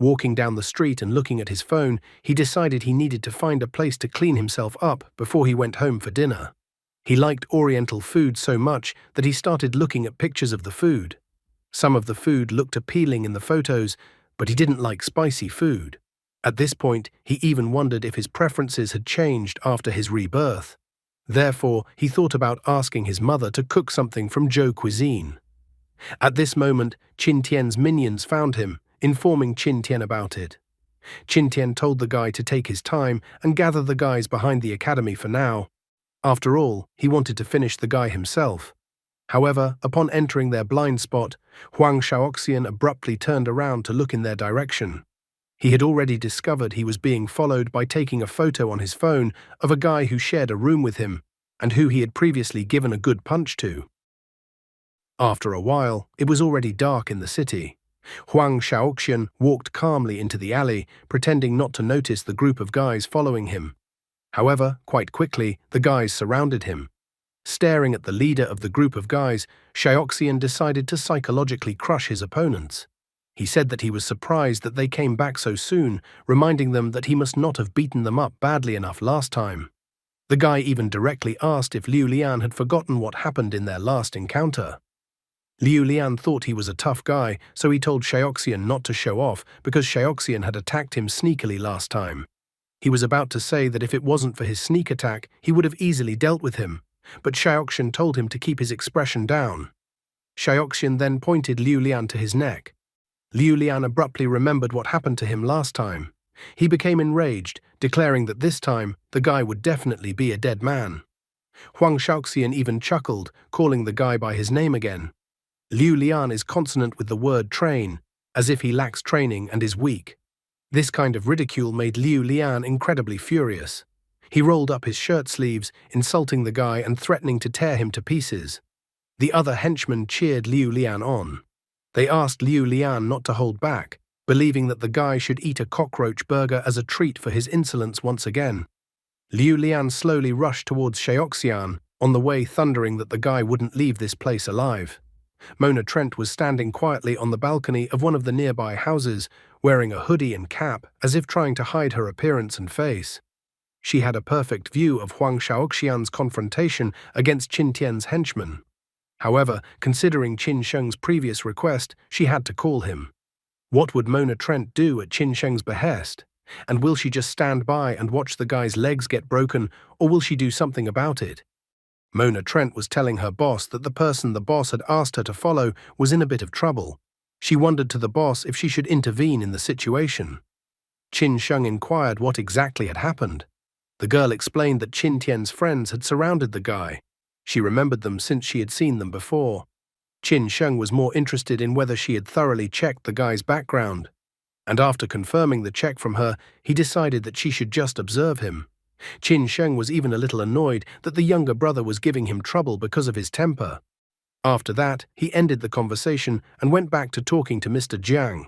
Walking down the street and looking at his phone, he decided he needed to find a place to clean himself up before he went home for dinner. He liked Oriental food so much that he started looking at pictures of the food. Some of the food looked appealing in the photos, but he didn't like spicy food. At this point, he even wondered if his preferences had changed after his rebirth. Therefore, he thought about asking his mother to cook something from Zhou cuisine. At this moment, Qin Tian's minions found him, informing Qin Tian about it. Qin Tian told the guy to take his time and gather the guys behind the academy for now. After all, he wanted to finish the guy himself. However, upon entering their blind spot, Huang Shaoxian abruptly turned around to look in their direction. He had already discovered he was being followed by taking a photo on his phone of a guy who shared a room with him and who he had previously given a good punch to. After a while, it was already dark in the city. Huang Shaoxian walked calmly into the alley, pretending not to notice the group of guys following him. However, quite quickly, the guys surrounded him. Staring at the leader of the group of guys, Shaoxian decided to psychologically crush his opponents. He said that he was surprised that they came back so soon, reminding them that he must not have beaten them up badly enough last time. The guy even directly asked if Liu Lian had forgotten what happened in their last encounter. Liu Lian thought he was a tough guy, so he told Shaoxian not to show off because Shaoxian had attacked him sneakily last time. He was about to say that if it wasn't for his sneak attack, he would have easily dealt with him, but Shaoxian told him to keep his expression down. Shaoxian then pointed Liu Lian to his neck. Liu Lian abruptly remembered what happened to him last time. He became enraged, declaring that this time the guy would definitely be a dead man. Huang Shaoxian even chuckled, calling the guy by his name again. Liu Lian is consonant with the word train, as if he lacks training and is weak. This kind of ridicule made Liu Lian incredibly furious. He rolled up his shirt sleeves, insulting the guy and threatening to tear him to pieces. The other henchmen cheered Liu Lian on. They asked Liu Lian not to hold back, believing that the guy should eat a cockroach burger as a treat for his insolence once again. Liu Lian slowly rushed towards Shaoxian, on the way thundering that the guy wouldn't leave this place alive. Mona Trent was standing quietly on the balcony of one of the nearby houses, wearing a hoodie and cap as if trying to hide her appearance and face. She had a perfect view of Huang Shaoxian's confrontation against Qin Tian's henchmen. However, considering Qin Sheng's previous request, she had to call him. What would Mona Trent do at Qin Sheng's behest? And will she just stand by and watch the guy's legs get broken, or will she do something about it? Mona Trent was telling her boss that the person the boss had asked her to follow was in a bit of trouble. She wondered to the boss if she should intervene in the situation. Qin Sheng inquired what exactly had happened. The girl explained that Qin Tian's friends had surrounded the guy. She remembered them since she had seen them before. Qin Sheng was more interested in whether she had thoroughly checked the guy's background. And after confirming the check from her, he decided that she should just observe him. Qin Sheng was even a little annoyed that the younger brother was giving him trouble because of his temper. After that, he ended the conversation and went back to talking to Mr. Jiang.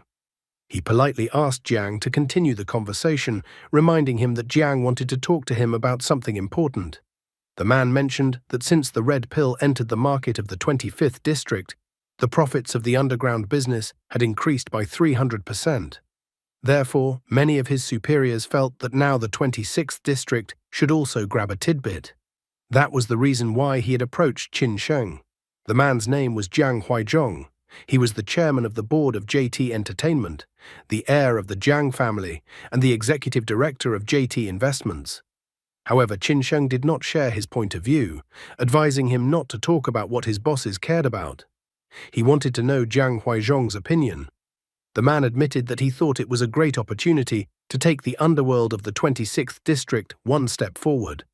He politely asked Jiang to continue the conversation, reminding him that Jiang wanted to talk to him about something important. The man mentioned that since the red pill entered the market of the 25th district, the profits of the underground business had increased by 300%. Therefore, many of his superiors felt that now the 26th district should also grab a tidbit. That was the reason why he had approached Qin Sheng. The man's name was Jiang Huizhong. He was the chairman of the board of JT Entertainment, the heir of the Jiang family, and the executive director of JT Investments. However, Qin Sheng did not share his point of view, advising him not to talk about what his bosses cared about. He wanted to know Jiang Huizhong's opinion. The man admitted that he thought it was a great opportunity to take the underworld of the 26th district one step forward.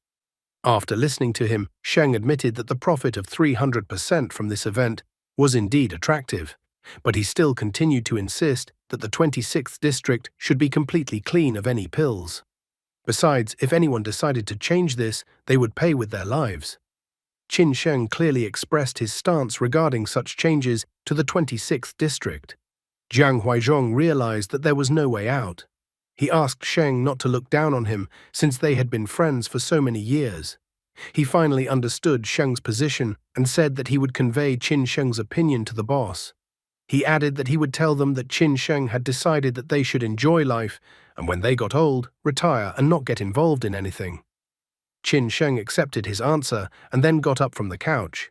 After listening to him, Sheng admitted that the profit of 300% from this event was indeed attractive, but he still continued to insist that the 26th district should be completely clean of any pills. Besides, if anyone decided to change this, they would pay with their lives. Qin Sheng clearly expressed his stance regarding such changes to the 26th district. Jiang Huizhong realized that there was no way out. He asked Sheng not to look down on him since they had been friends for so many years. He finally understood Sheng's position and said that he would convey Qin Sheng's opinion to the boss. He added that he would tell them that Qin Sheng had decided that they should enjoy life and when they got old, retire and not get involved in anything. Qin Sheng accepted his answer and then got up from the couch.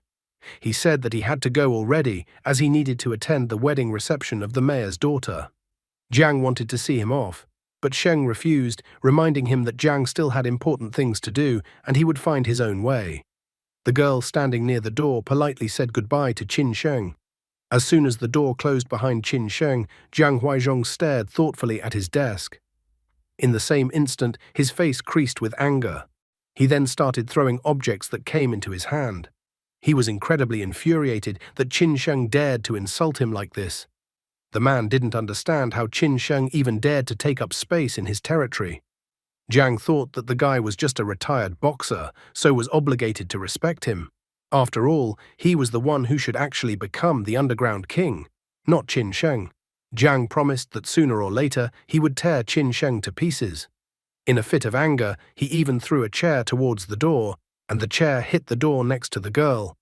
He said that he had to go already as he needed to attend the wedding reception of the mayor's daughter. Jiang wanted to see him off, but Sheng refused, reminding him that Jiang still had important things to do and he would find his own way. The girl standing near the door politely said goodbye to Qin Sheng. As soon as the door closed behind Qin Sheng, Jiang Huizhong stared thoughtfully at his desk. In the same instant, his face creased with anger. He then started throwing objects that came into his hand. He was incredibly infuriated that Qin Sheng dared to insult him like this. The man didn't understand how Qin Sheng even dared to take up space in his territory. Jiang thought that the guy was just a retired boxer, so was obligated to respect him. After all, he was the one who should actually become the underground king, not Qin Sheng. Jiang promised that sooner or later he would tear Qin Sheng to pieces. In a fit of anger, he even threw a chair towards the door, and the chair hit the door next to the girl.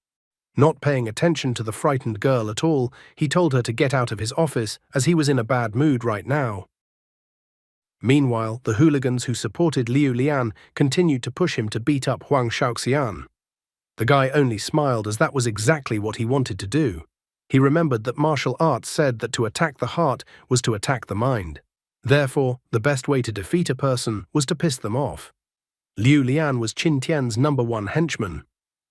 Not paying attention to the frightened girl at all, he told her to get out of his office as he was in a bad mood right now. Meanwhile, the hooligans who supported Liu Lian continued to push him to beat up Huang Shaoxian. The guy only smiled as that was exactly what he wanted to do. He remembered that martial arts said that to attack the heart was to attack the mind. Therefore, the best way to defeat a person was to piss them off. Liu Lian was Qin Tian's #1 henchman.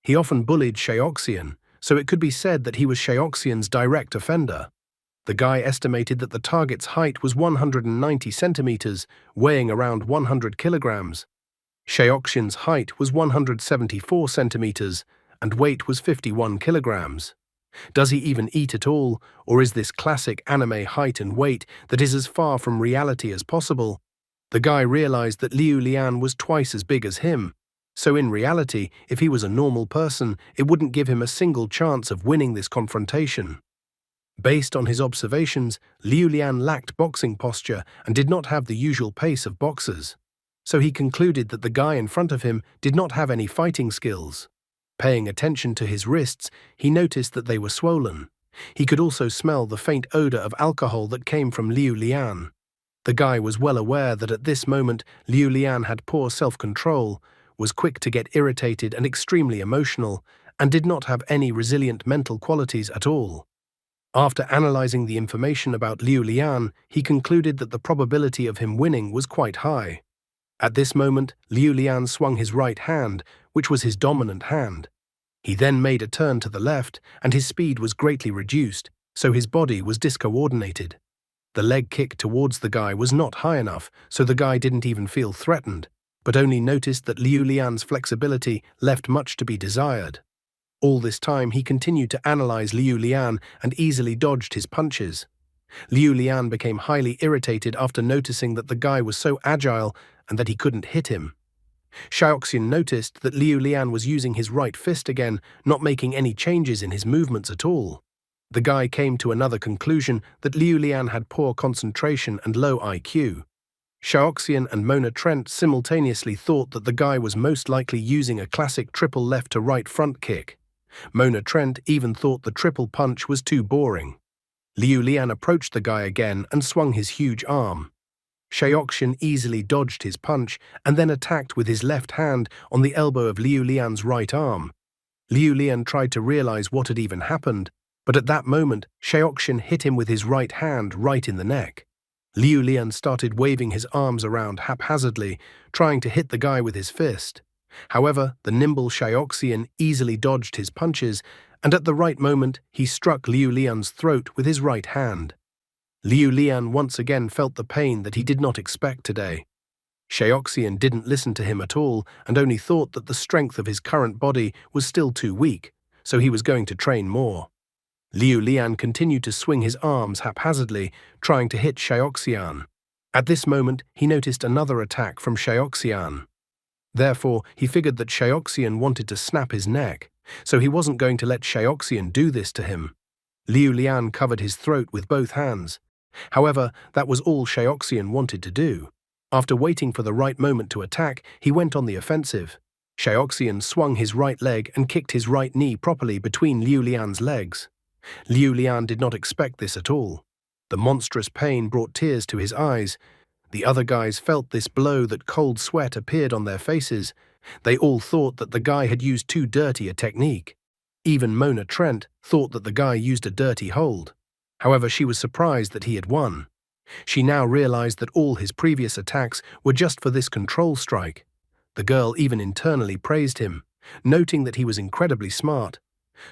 He often bullied Shaoxian, so it could be said that he was Shaoxian's direct offender. The guy estimated that the target's height was 190 centimeters, weighing around 100 kilograms. Shaoxian's height was 174 centimeters, and weight was 51 kilograms. Does he even eat at all, or is this classic anime height and weight that is as far from reality as possible? The guy realized that Liu Lian was twice as big as him, so in reality, if he was a normal person, it wouldn't give him a single chance of winning this confrontation. Based on his observations, Liu Lian lacked boxing posture and did not have the usual pace of boxers. So he concluded that the guy in front of him did not have any fighting skills. Paying attention to his wrists, he noticed that they were swollen. He could also smell the faint odor of alcohol that came from Liu Lian. The guy was well aware that at this moment Liu Lian had poor self-control, was quick to get irritated and extremely emotional, and did not have any resilient mental qualities at all. After analyzing the information about Liu Lian, he concluded that the probability of him winning was quite high. At this moment, Liu Lian swung his right hand, which was his dominant hand. He then made a turn to the left, and his speed was greatly reduced, so his body was discoordinated. The leg kick towards the guy was not high enough, so the guy didn't even feel threatened, but only noticed that Liu Lian's flexibility left much to be desired. All this time he continued to analyze Liu Lian and easily dodged his punches. Liu Lian became highly irritated after noticing that the guy was so agile and that he couldn't hit him. Xiaoxian noticed that Liu Lian was using his right fist again, not making any changes in his movements at all. The guy came to another conclusion that Liu Lian had poor concentration and low IQ. Xiaoxian and Mona Trent simultaneously thought that the guy was most likely using a classic triple left-to-right front kick. Mona Trent even thought the triple punch was too boring. Liu Lian approached the guy again and swung his huge arm. Xiaoxian easily dodged his punch and then attacked with his left hand on the elbow of Liu Lian's right arm. Liu Lian tried to realize what had even happened, but at that moment, Xiaoxian hit him with his right hand right in the neck. Liu Lian started waving his arms around haphazardly, trying to hit the guy with his fist. However, the nimble Xiaoxian easily dodged his punches, and at the right moment, he struck Liu Lian's throat with his right hand. Liu Lian once again felt the pain that he did not expect today. Xiaoxian didn't listen to him at all and only thought that the strength of his current body was still too weak, so he was going to train more. Liu Lian continued to swing his arms haphazardly, trying to hit Xiaoxian. At this moment, he noticed another attack from Xiaoxian. Therefore, he figured that Xiaoxian wanted to snap his neck, so he wasn't going to let Xiaoxian do this to him. Liu Lian covered his throat with both hands. However, that was all Xiaoxian wanted to do. After waiting for the right moment to attack, he went on the offensive. Xiaoxian swung his right leg and kicked his right knee properly between Liu Lian's legs. Liu Lian did not expect this at all. The monstrous pain brought tears to his eyes. The other guys felt this blow that cold sweat appeared on their faces. They all thought that the guy had used too dirty a technique. Even Mona Trent thought that the guy used a dirty hold. However, she was surprised that he had won. She now realized that all his previous attacks were just for this control strike. The girl even internally praised him, noting that he was incredibly smart.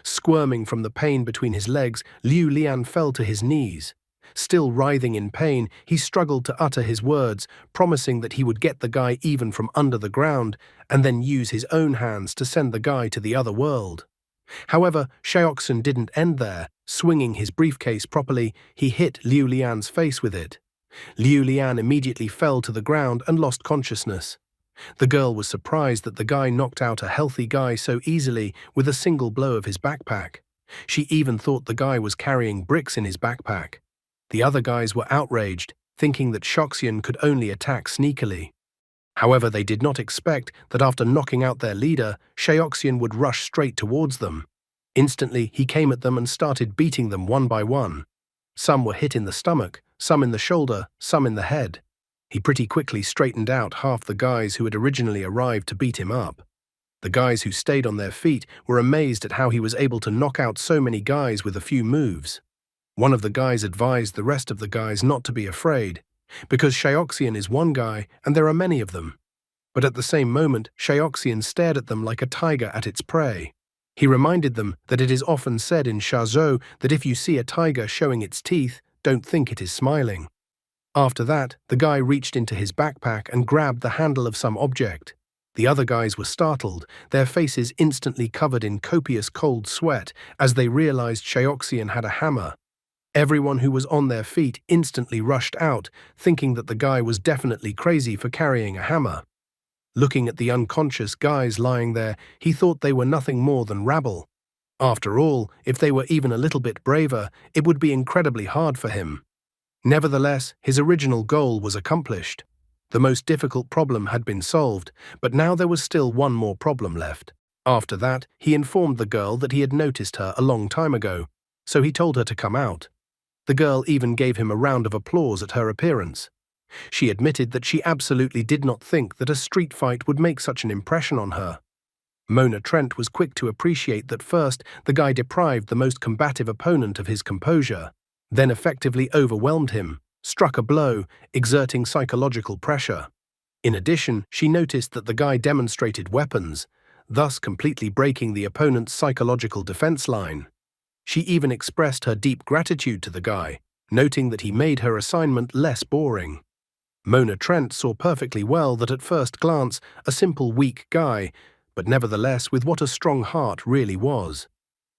Squirming from the pain between his legs, Liu Lian fell to his knees. Still writhing in pain, he struggled to utter his words, promising that he would get the guy even from under the ground and then use his own hands to send the guy to the other world. However, Xiaoxian didn't end there. Swinging his briefcase properly, he hit Liu Lian's face with it. Liu Lian immediately fell to the ground and lost consciousness. The girl was surprised that the guy knocked out a healthy guy so easily with a single blow of his backpack. She even thought the guy was carrying bricks in his backpack. The other guys were outraged, thinking that Xiaoxian could only attack sneakily. However, they did not expect that after knocking out their leader, Xiaoxian would rush straight towards them. Instantly, he came at them and started beating them one by one. Some were hit in the stomach, some in the shoulder, some in the head. He pretty quickly straightened out half the guys who had originally arrived to beat him up. The guys who stayed on their feet were amazed at how he was able to knock out so many guys with a few moves. One of the guys advised the rest of the guys not to be afraid, because Xiaoxian is one guy and there are many of them. But at the same moment, Xiaoxian stared at them like a tiger at its prey. He reminded them that it is often said in Shazhou that if you see a tiger showing its teeth, don't think it is smiling. After that, the guy reached into his backpack and grabbed the handle of some object. The other guys were startled, their faces instantly covered in copious cold sweat as they realized Xiaoxian had a hammer. Everyone who was on their feet instantly rushed out, thinking that the guy was definitely crazy for carrying a hammer. Looking at the unconscious guys lying there, he thought they were nothing more than rabble. After all, if they were even a little bit braver, it would be incredibly hard for him. Nevertheless, his original goal was accomplished. The most difficult problem had been solved, but now there was still one more problem left. After that, he informed the girl that he had noticed her a long time ago, so he told her to come out. The girl even gave him a round of applause at her appearance. She admitted that she absolutely did not think that a street fight would make such an impression on her. Mona Trent was quick to appreciate that first the guy deprived the most combative opponent of his composure, then effectively overwhelmed him, struck a blow, exerting psychological pressure. In addition, she noticed that the guy demonstrated weapons, thus completely breaking the opponent's psychological defense line. She even expressed her deep gratitude to the guy, noting that he made her assignment less boring. Mona Trent saw perfectly well that at first glance a simple weak guy, but nevertheless with what a strong heart really was.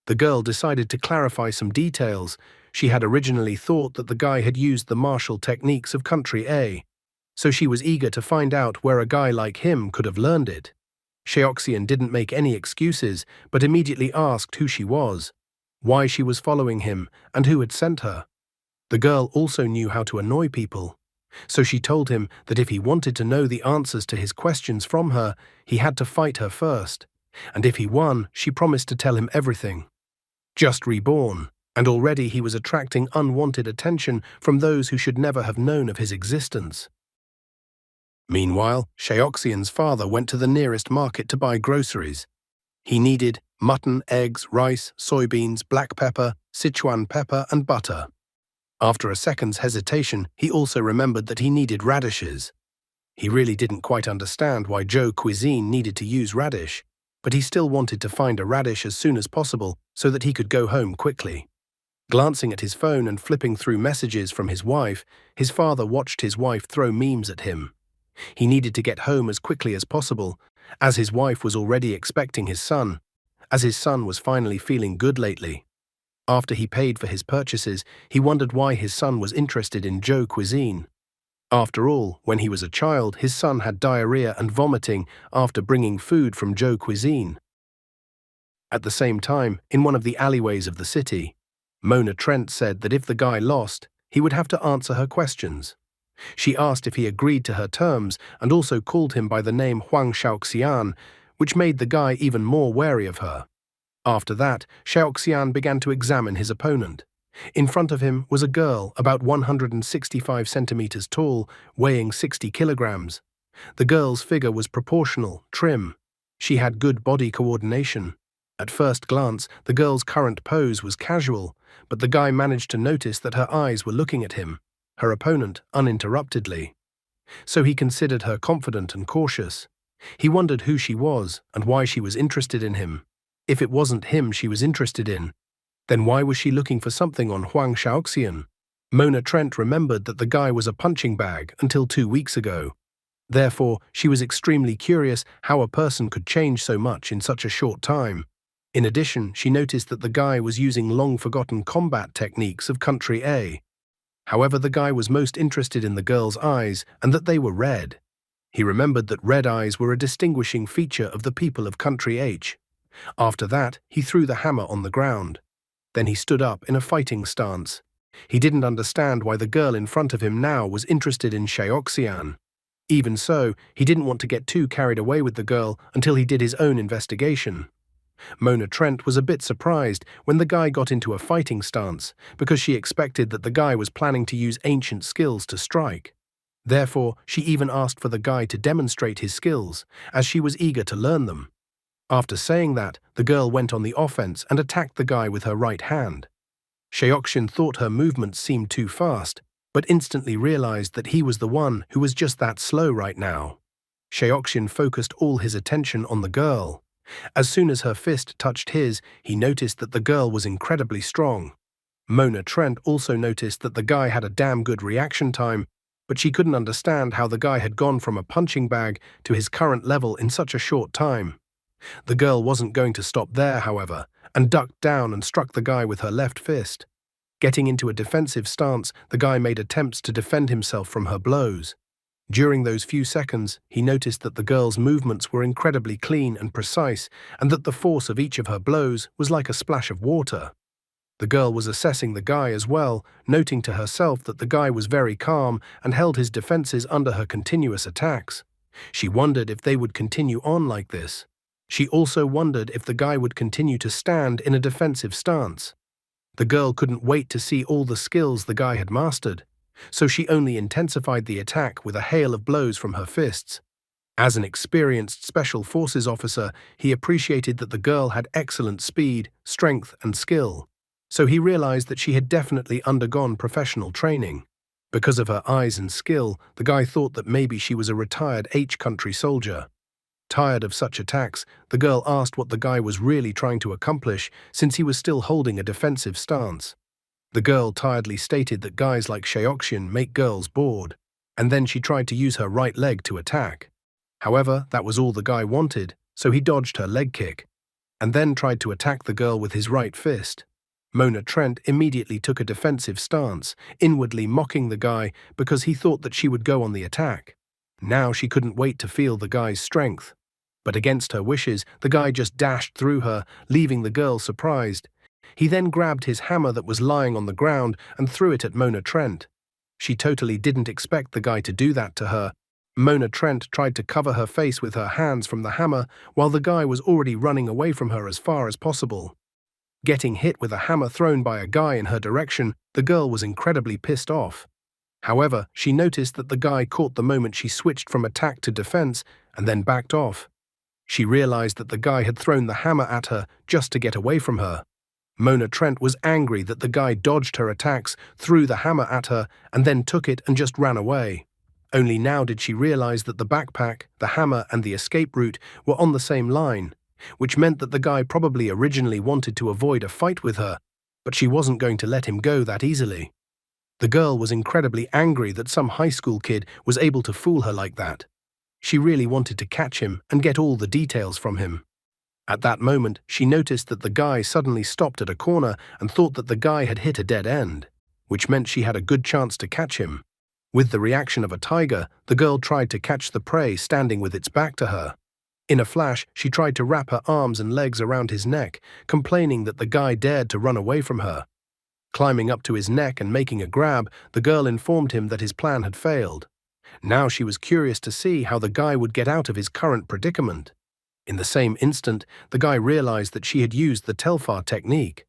The girl decided to clarify some details. She had originally thought that the guy had used the martial techniques of Country A, so she was eager to find out where a guy like him could have learned it. Sheoxian didn't make any excuses, but immediately asked who she was, why she was following him, and who had sent her. The girl also knew how to annoy people, so she told him that if he wanted to know the answers to his questions from her, he had to fight her first, and if he won, she promised to tell him everything. Just reborn, and already he was attracting unwanted attention from those who should never have known of his existence. Meanwhile, Sheoxian's father went to the nearest market to buy groceries. He needed mutton, eggs, rice, soybeans, black pepper, Sichuan pepper, and butter. After a second's hesitation, he also remembered that he needed radishes. He really didn't quite understand why Zhou cuisine needed to use radish, but he still wanted to find a radish as soon as possible so that he could go home quickly. Glancing at his phone and flipping through messages from his wife, his father watched his wife throw memes at him. He needed to get home as quickly as possible, as his wife was already expecting his son, as his son was finally feeling good lately. After he paid for his purchases, he wondered why his son was interested in Zhou cuisine. After all, when he was a child, his son had diarrhea and vomiting after bringing food from Zhou cuisine. At the same time, in one of the alleyways of the city, Mona Trent said that if the guy lost, he would have to answer her questions. She asked if he agreed to her terms and also called him by the name Huang Shaoxian, which made the guy even more wary of her. After that, Shaoxian began to examine his opponent. In front of him was a girl about 165 centimeters tall, weighing 60 kilograms. The girl's figure was proportional, trim. She had good body coordination. At first glance, the girl's current pose was casual, but the guy managed to notice that her eyes were looking at him, her opponent, uninterruptedly. So he considered her confident and cautious. He wondered who she was and why she was interested in him. If it wasn't him she was interested in, then why was she looking for something on Huang Shaoxian? Mona Trent remembered that the guy was a punching bag until 2 weeks ago. Therefore, she was extremely curious how a person could change so much in such a short time. In addition, she noticed that the guy was using long-forgotten combat techniques of Country A. However, the guy was most interested in the girl's eyes and that they were red. He remembered that red eyes were a distinguishing feature of the people of Country H. After that, he threw the hammer on the ground. Then he stood up in a fighting stance. He didn't understand why the girl in front of him now was interested in Sheoxian. Even so, he didn't want to get too carried away with the girl until he did his own investigation. Mona Trent was a bit surprised when the guy got into a fighting stance, because she expected that the guy was planning to use ancient skills to strike. Therefore, she even asked for the guy to demonstrate his skills, as she was eager to learn them. After saying that, the girl went on the offense and attacked the guy with her right hand. Sheoxian thought her movements seemed too fast, but instantly realized that he was the one who was just that slow right now. Sheoxian focused all his attention on the girl. As soon as her fist touched his, he noticed that the girl was incredibly strong. Mona Trent also noticed that the guy had a damn good reaction time, but she couldn't understand how the guy had gone from a punching bag to his current level in such a short time. The girl wasn't going to stop there, however, and ducked down and struck the guy with her left fist. Getting into a defensive stance, the guy made attempts to defend himself from her blows. During those few seconds, he noticed that the girl's movements were incredibly clean and precise, and that the force of each of her blows was like a splash of water. The girl was assessing the guy as well, noting to herself that the guy was very calm and held his defenses under her continuous attacks. She wondered if they would continue on like this. She also wondered if the guy would continue to stand in a defensive stance. The girl couldn't wait to see all the skills the guy had mastered. so she only intensified the attack with a hail of blows from her fists. As an experienced Special Forces officer, he appreciated that the girl had excellent speed, strength, and skill, so he realized that she had definitely undergone professional training. Because of her eyes and skill, the guy thought that maybe she was a retired H-country soldier. Tired of such attacks, the girl asked what the guy was really trying to accomplish, since he was still holding a defensive stance. The girl tiredly stated that guys like Sheoxian make girls bored, and then she tried to use her right leg to attack. However, that was all the guy wanted, so he dodged her leg kick, and then tried to attack the girl with his right fist. Mona Trent immediately took a defensive stance, inwardly mocking the guy because he thought that she would go on the attack. Now she couldn't wait to feel the guy's strength. But against her wishes, the guy just dashed through her, leaving the girl surprised. He then grabbed his hammer that was lying on the ground and threw it at Mona Trent. She totally didn't expect the guy to do that to her. Mona Trent tried to cover her face with her hands from the hammer, while the guy was already running away from her as far as possible. Getting hit with a hammer thrown by a guy in her direction, the girl was incredibly pissed off. However, she noticed that the guy caught the moment she switched from attack to defense and then backed off. She realized that the guy had thrown the hammer at her just to get away from her. Mona Trent was angry that the guy dodged her attacks, threw the hammer at her, and then took it and just ran away. Only now did she realize that the backpack, the hammer, and the escape route were on the same line, which meant that the guy probably originally wanted to avoid a fight with her, but she wasn't going to let him go that easily. The girl was incredibly angry that some high school kid was able to fool her like that. She really wanted to catch him and get all the details from him. At that moment, she noticed that the guy suddenly stopped at a corner and thought that the guy had hit a dead end, which meant she had a good chance to catch him. With the reaction of a tiger, the girl tried to catch the prey standing with its back to her. In a flash, she tried to wrap her arms and legs around his neck, complaining that the guy dared to run away from her. Climbing up to his neck and making a grab, the girl informed him that his plan had failed. Now she was curious to see how the guy would get out of his current predicament. In the same instant, the guy realized that she had used the Telfar technique.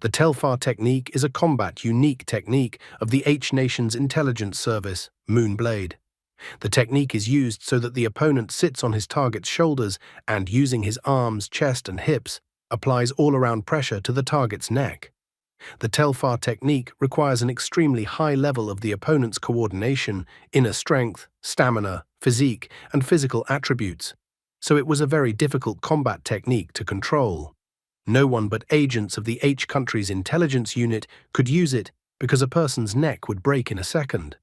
The Telfar technique is a combat-unique technique of the H-Nation's intelligence service, Moonblade. The technique is used so that the opponent sits on his target's shoulders and, using his arms, chest, and hips, applies all-around pressure to the target's neck. The Telfar technique requires an extremely high level of the opponent's coordination, inner strength, stamina, physique, and physical attributes, so it was a very difficult combat technique to control. No one but agents of the H country's intelligence unit could use it because a person's neck would break in a second.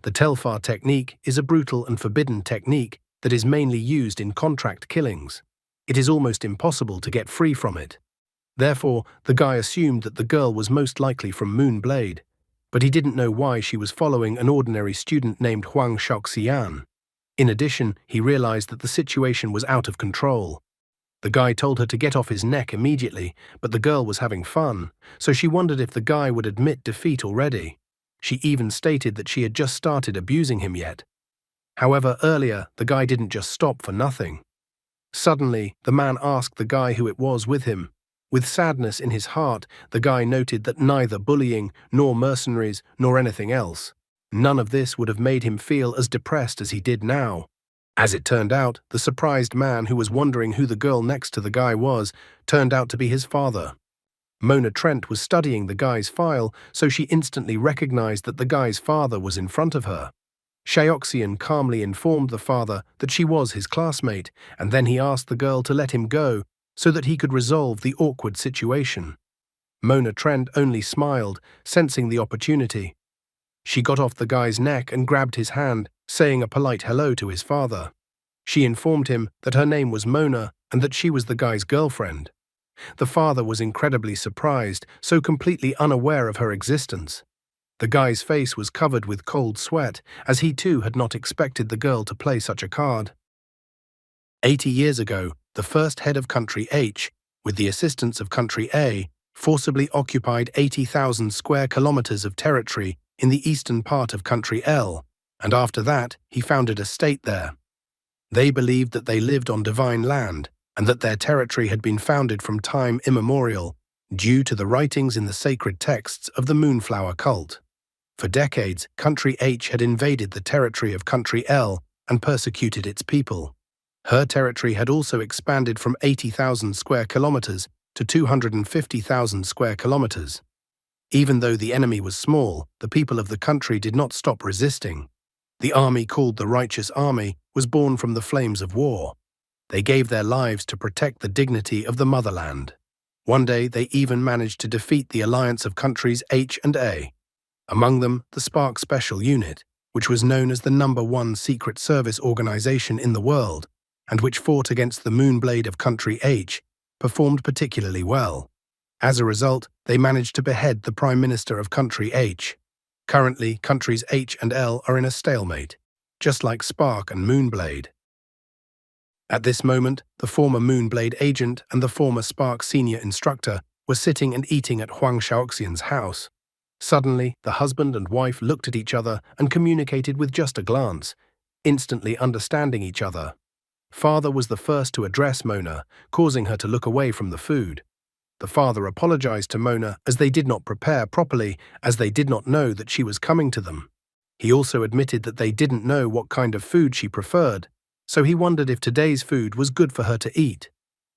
The Telfar technique is a brutal and forbidden technique that is mainly used in contract killings. It is almost impossible to get free from it. Therefore, the guy assumed that the girl was most likely from Moonblade, but he didn't know why she was following an ordinary student named Huang Shaoxian. In addition, he realized that the situation was out of control. The guy told her to get off his neck immediately, but the girl was having fun, so she wondered if the guy would admit defeat already. She even stated that she had just started abusing him yet. However, earlier, the guy didn't just stop for nothing. Suddenly, the man asked the guy who it was with him. With sadness in his heart, the guy noted that neither bullying, nor mercenaries, nor anything else, none of this would have made him feel as depressed as he did now. As it turned out, the surprised man who was wondering who the girl next to the guy was turned out to be his father. Mona Trent was studying the guy's file, so she instantly recognized that the guy's father was in front of her. Sheoxian calmly informed the father that she was his classmate, and then he asked the girl to let him go so that he could resolve the awkward situation. Mona Trent only smiled, sensing the opportunity. She got off the guy's neck and grabbed his hand, saying a polite hello to his father. She informed him that her name was Mona and that she was the guy's girlfriend. The father was incredibly surprised, so completely unaware of her existence. The guy's face was covered with cold sweat, as he too had not expected the girl to play such a card. 80 years ago, the first head of Country H, with the assistance of Country A, forcibly occupied 80,000 square kilometers of territory in the eastern part of Country L, and after that, he founded a state there. They believed that they lived on divine land, and that their territory had been founded from time immemorial, due to the writings in the sacred texts of the Moonflower cult. For decades, Country H had invaded the territory of Country L and persecuted its people. Her territory had also expanded from 80,000 square kilometers to 250,000 square kilometers. Even though the enemy was small, the people of the country did not stop resisting. The army called the Righteous Army was born from the flames of war. They gave their lives to protect the dignity of the motherland. One day, they even managed to defeat the alliance of countries H and A. Among them, the Spark Special Unit, which was known as the #1 Secret Service organization in the world, and which fought against the Moonblade of Country H, performed particularly well. As a result, they managed to behead the Prime Minister of Country H. Currently, countries H and L are in a stalemate, just like Spark and Moonblade. At this moment, the former Moonblade agent and the former Spark senior instructor were sitting and eating at Huang Shaoxian's house. Suddenly, the husband and wife looked at each other and communicated with just a glance, instantly understanding each other. Father was the first to address Mona, causing her to look away from the food. The father apologized to Mona as they did not prepare properly, as they did not know that she was coming to them. He also admitted that they didn't know what kind of food she preferred, so he wondered if today's food was good for her to eat.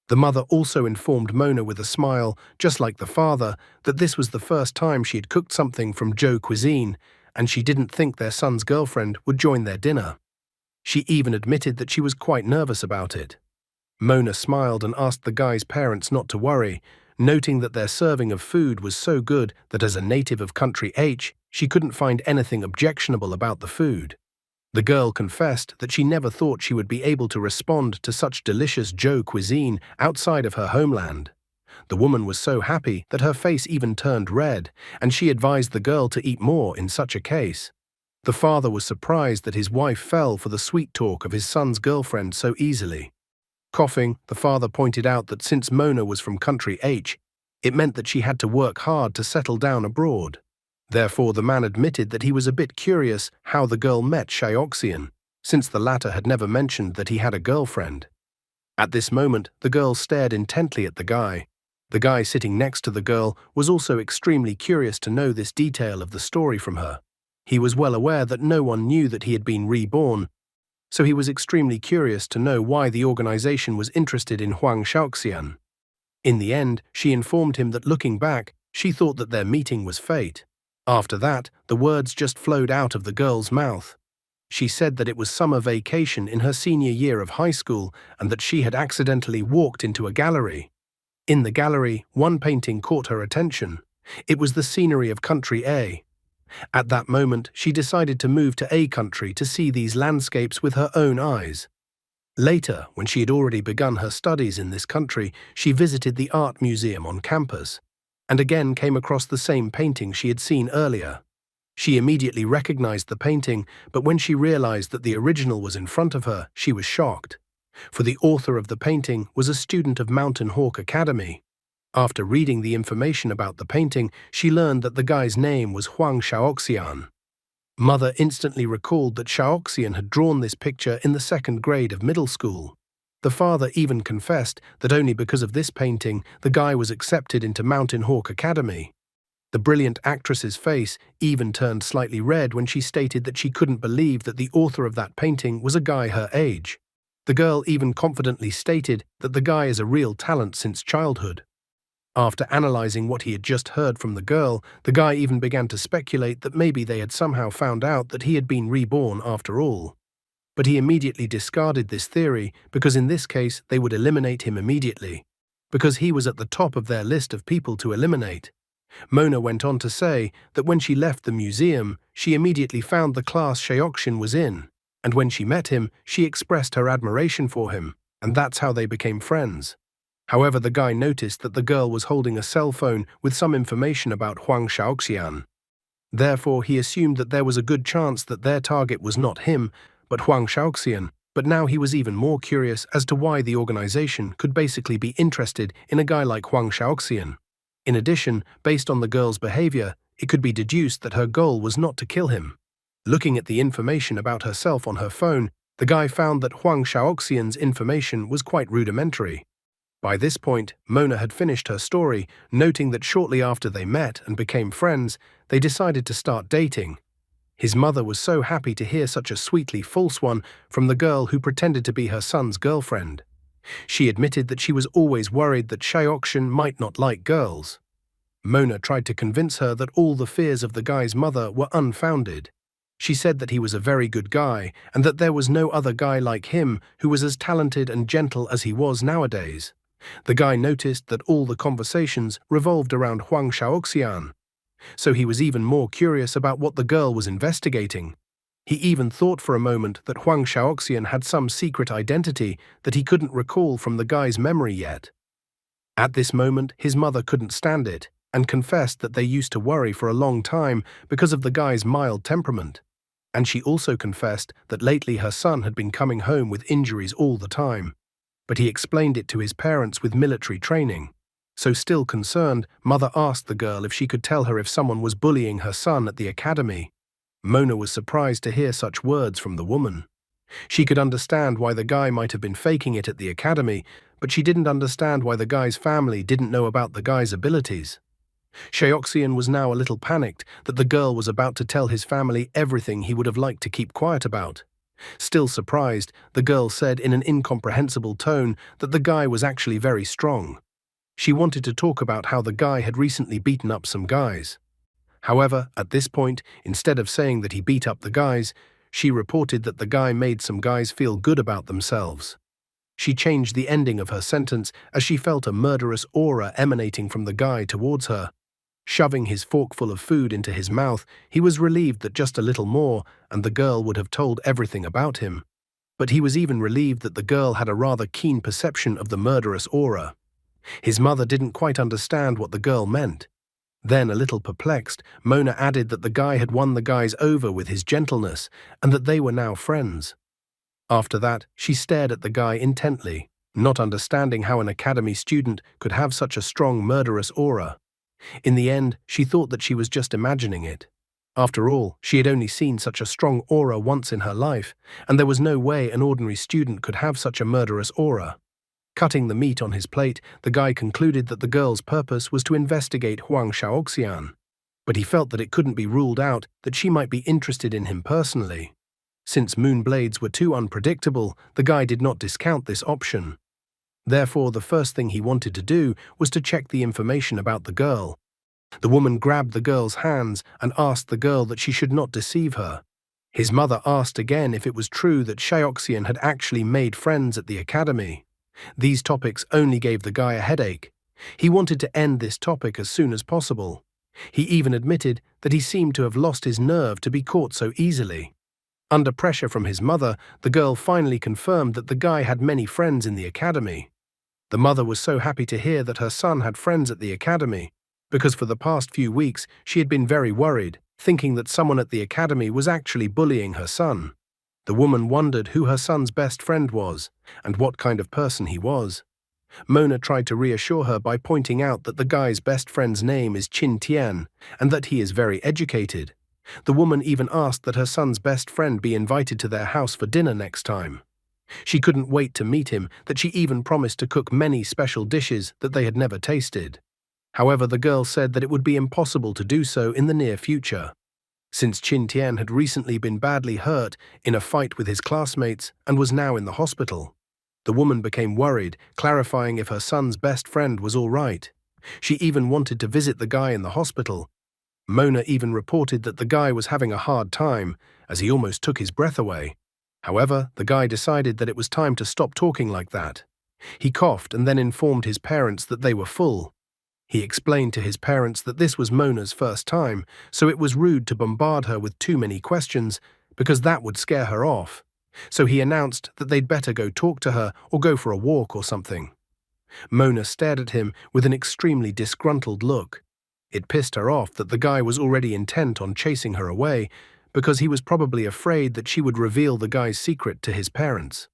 The mother also informed Mona with a smile, just like the father, that this was the first time she had cooked something from Zhou cuisine, and she didn't think their son's girlfriend would join their dinner. She even admitted that she was quite nervous about it. Mona smiled and asked the guy's parents not to worry, noting that their serving of food was so good that as a native of Country H, she couldn't find anything objectionable about the food. The girl confessed that she never thought she would be able to respond to such delicious Zhou cuisine outside of her homeland. The woman was so happy that her face even turned red, and she advised the girl to eat more in such a case. The father was surprised that his wife fell for the sweet talk of his son's girlfriend so easily. Coughing, the father pointed out that since Mona was from Country H, it meant that she had to work hard to settle down abroad. Therefore, the man admitted that he was a bit curious how the girl met Shaoxian, since the latter had never mentioned that he had a girlfriend. At this moment, the girl stared intently at the guy. The guy sitting next to the girl was also extremely curious to know this detail of the story from her. He was well aware that no one knew that he had been reborn, so he was extremely curious to know why the organization was interested in Huang Shaoxian. In the end, she informed him that looking back, she thought that their meeting was fate. After that, the words just flowed out of the girl's mouth. She said that it was summer vacation in her senior year of high school and that she had accidentally walked into a gallery. In the gallery, one painting caught her attention. It was the scenery of Country A. At that moment, she decided to move to A country to see these landscapes with her own eyes. Later, when she had already begun her studies in this country, she visited the art museum on campus, and again came across the same painting she had seen earlier. She immediately recognized the painting, but when she realized that the original was in front of her, she was shocked. For the author of the painting was a student of Mountain Hawk Academy. After reading the information about the painting, she learned that the guy's name was Huang Shaoxian. Mother instantly recalled that Shaoxian had drawn this picture in the 2nd grade of middle school. The father even confessed that only because of this painting, the guy was accepted into Mountain Hawk Academy. The brilliant actress's face even turned slightly red when she stated that she couldn't believe that the author of that painting was a guy her age. The girl even confidently stated that the guy is a real talent since childhood. After analyzing what he had just heard from the girl, the guy even began to speculate that maybe they had somehow found out that he had been reborn after all. But he immediately discarded this theory because in this case they would eliminate him immediately, because he was at the top of their list of people to eliminate. Mona went on to say that when she left the museum, she immediately found the class Shaoxian was in, and when she met him, she expressed her admiration for him, and that's how they became friends. However, the guy noticed that the girl was holding a cell phone with some information about Huang Shaoxian. Therefore, he assumed that there was a good chance that their target was not him, but Huang Shaoxian, but now he was even more curious as to why the organization could basically be interested in a guy like Huang Shaoxian. In addition, based on the girl's behavior, it could be deduced that her goal was not to kill him. Looking at the information about herself on her phone, the guy found that Huang Shaoxian's information was quite rudimentary. By this point, Mona had finished her story, noting that shortly after they met and became friends, they decided to start dating. His mother was so happy to hear such a sweetly false one from the girl who pretended to be her son's girlfriend. She admitted that she was always worried that Shaoxin might not like girls. Mona tried to convince her that all the fears of the guy's mother were unfounded. She said that he was a very good guy and that there was no other guy like him who was as talented and gentle as he was nowadays. The guy noticed that all the conversations revolved around Huang Shaoxian, so he was even more curious about what the girl was investigating. He even thought for a moment that Huang Shaoxian had some secret identity that he couldn't recall from the guy's memory yet. At this moment, his mother couldn't stand it and confessed that they used to worry for a long time because of the guy's mild temperament. And she also confessed that lately her son had been coming home with injuries all the time. But he explained it to his parents with military training. So still concerned, mother asked the girl if she could tell her if someone was bullying her son at the academy. Mona was surprised to hear such words from the woman. She could understand why the guy might have been faking it at the academy, but she didn't understand why the guy's family didn't know about the guy's abilities. Shaoxian was now a little panicked that the girl was about to tell his family everything he would have liked to keep quiet about. Still surprised, the girl said in an incomprehensible tone that the guy was actually very strong. She wanted to talk about how the guy had recently beaten up some guys. However, at this point, instead of saying that he beat up the guys, she reported that the guy made some guys feel good about themselves. She changed the ending of her sentence as she felt a murderous aura emanating from the guy towards her. Shoving his forkful of food into his mouth, he was relieved that just a little more, and the girl would have told everything about him. But he was even relieved that the girl had a rather keen perception of the murderous aura. His mother didn't quite understand what the girl meant. Then, a little perplexed, Mona added that the guy had won the guys over with his gentleness, and that they were now friends. After that, she stared at the guy intently, not understanding how an academy student could have such a strong murderous aura. In the end, she thought that she was just imagining it. After all, she had only seen such a strong aura once in her life, and there was no way an ordinary student could have such a murderous aura. Cutting the meat on his plate, the guy concluded that the girl's purpose was to investigate Huang Shaoxian. But he felt that it couldn't be ruled out that she might be interested in him personally. Since moonblades were too unpredictable, the guy did not discount this option. Therefore, the first thing he wanted to do was to check the information about the girl. The woman grabbed the girl's hands and asked the girl that she should not deceive her. His mother asked again if it was true that Shaoxian had actually made friends at the academy. These topics only gave the guy a headache. He wanted to end this topic as soon as possible. He even admitted that he seemed to have lost his nerve to be caught so easily. Under pressure from his mother, the girl finally confirmed that the guy had many friends in the academy. The mother was so happy to hear that her son had friends at the academy, because for the past few weeks she had been very worried, thinking that someone at the academy was actually bullying her son. The woman wondered who her son's best friend was, and what kind of person he was. Mona tried to reassure her by pointing out that the guy's best friend's name is Qin Tian, and that he is very educated. The woman even asked that her son's best friend be invited to their house for dinner next time. She couldn't wait to meet him, that she even promised to cook many special dishes that they had never tasted. However, the girl said that it would be impossible to do so in the near future, since Qin Tian had recently been badly hurt in a fight with his classmates and was now in the hospital. The woman became worried, clarifying if her son's best friend was all right. She even wanted to visit the guy in the hospital. Mona even reported that the guy was having a hard time, as he almost took his breath away. However, the guy decided that it was time to stop talking like that. He coughed and then informed his parents that they were full. He explained to his parents that this was Mona's first time, so it was rude to bombard her with too many questions, because that would scare her off. So he announced that they'd better go talk to her or go for a walk or something. Mona stared at him with an extremely disgruntled look. It pissed her off that the guy was already intent on chasing her away, because he was probably afraid that she would reveal the guy's secret to his parents.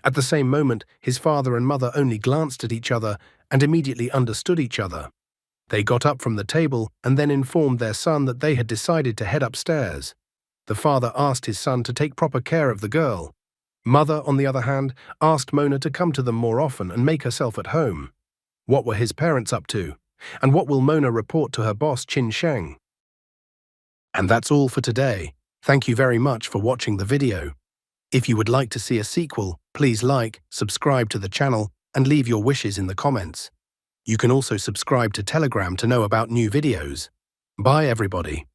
At the same moment, his father and mother only glanced at each other and immediately understood each other. They got up from the table and then informed their son that they had decided to head upstairs. The father asked his son to take proper care of the girl. Mother, on the other hand, asked Mona to come to them more often and make herself at home. What were his parents up to? And what will Mona report to her boss, Qin Sheng? And that's all for today. Thank you very much for watching the video. If you would like to see a sequel, please like, subscribe to the channel, and leave your wishes in the comments. You can also subscribe to Telegram to know about new videos. Bye, everybody.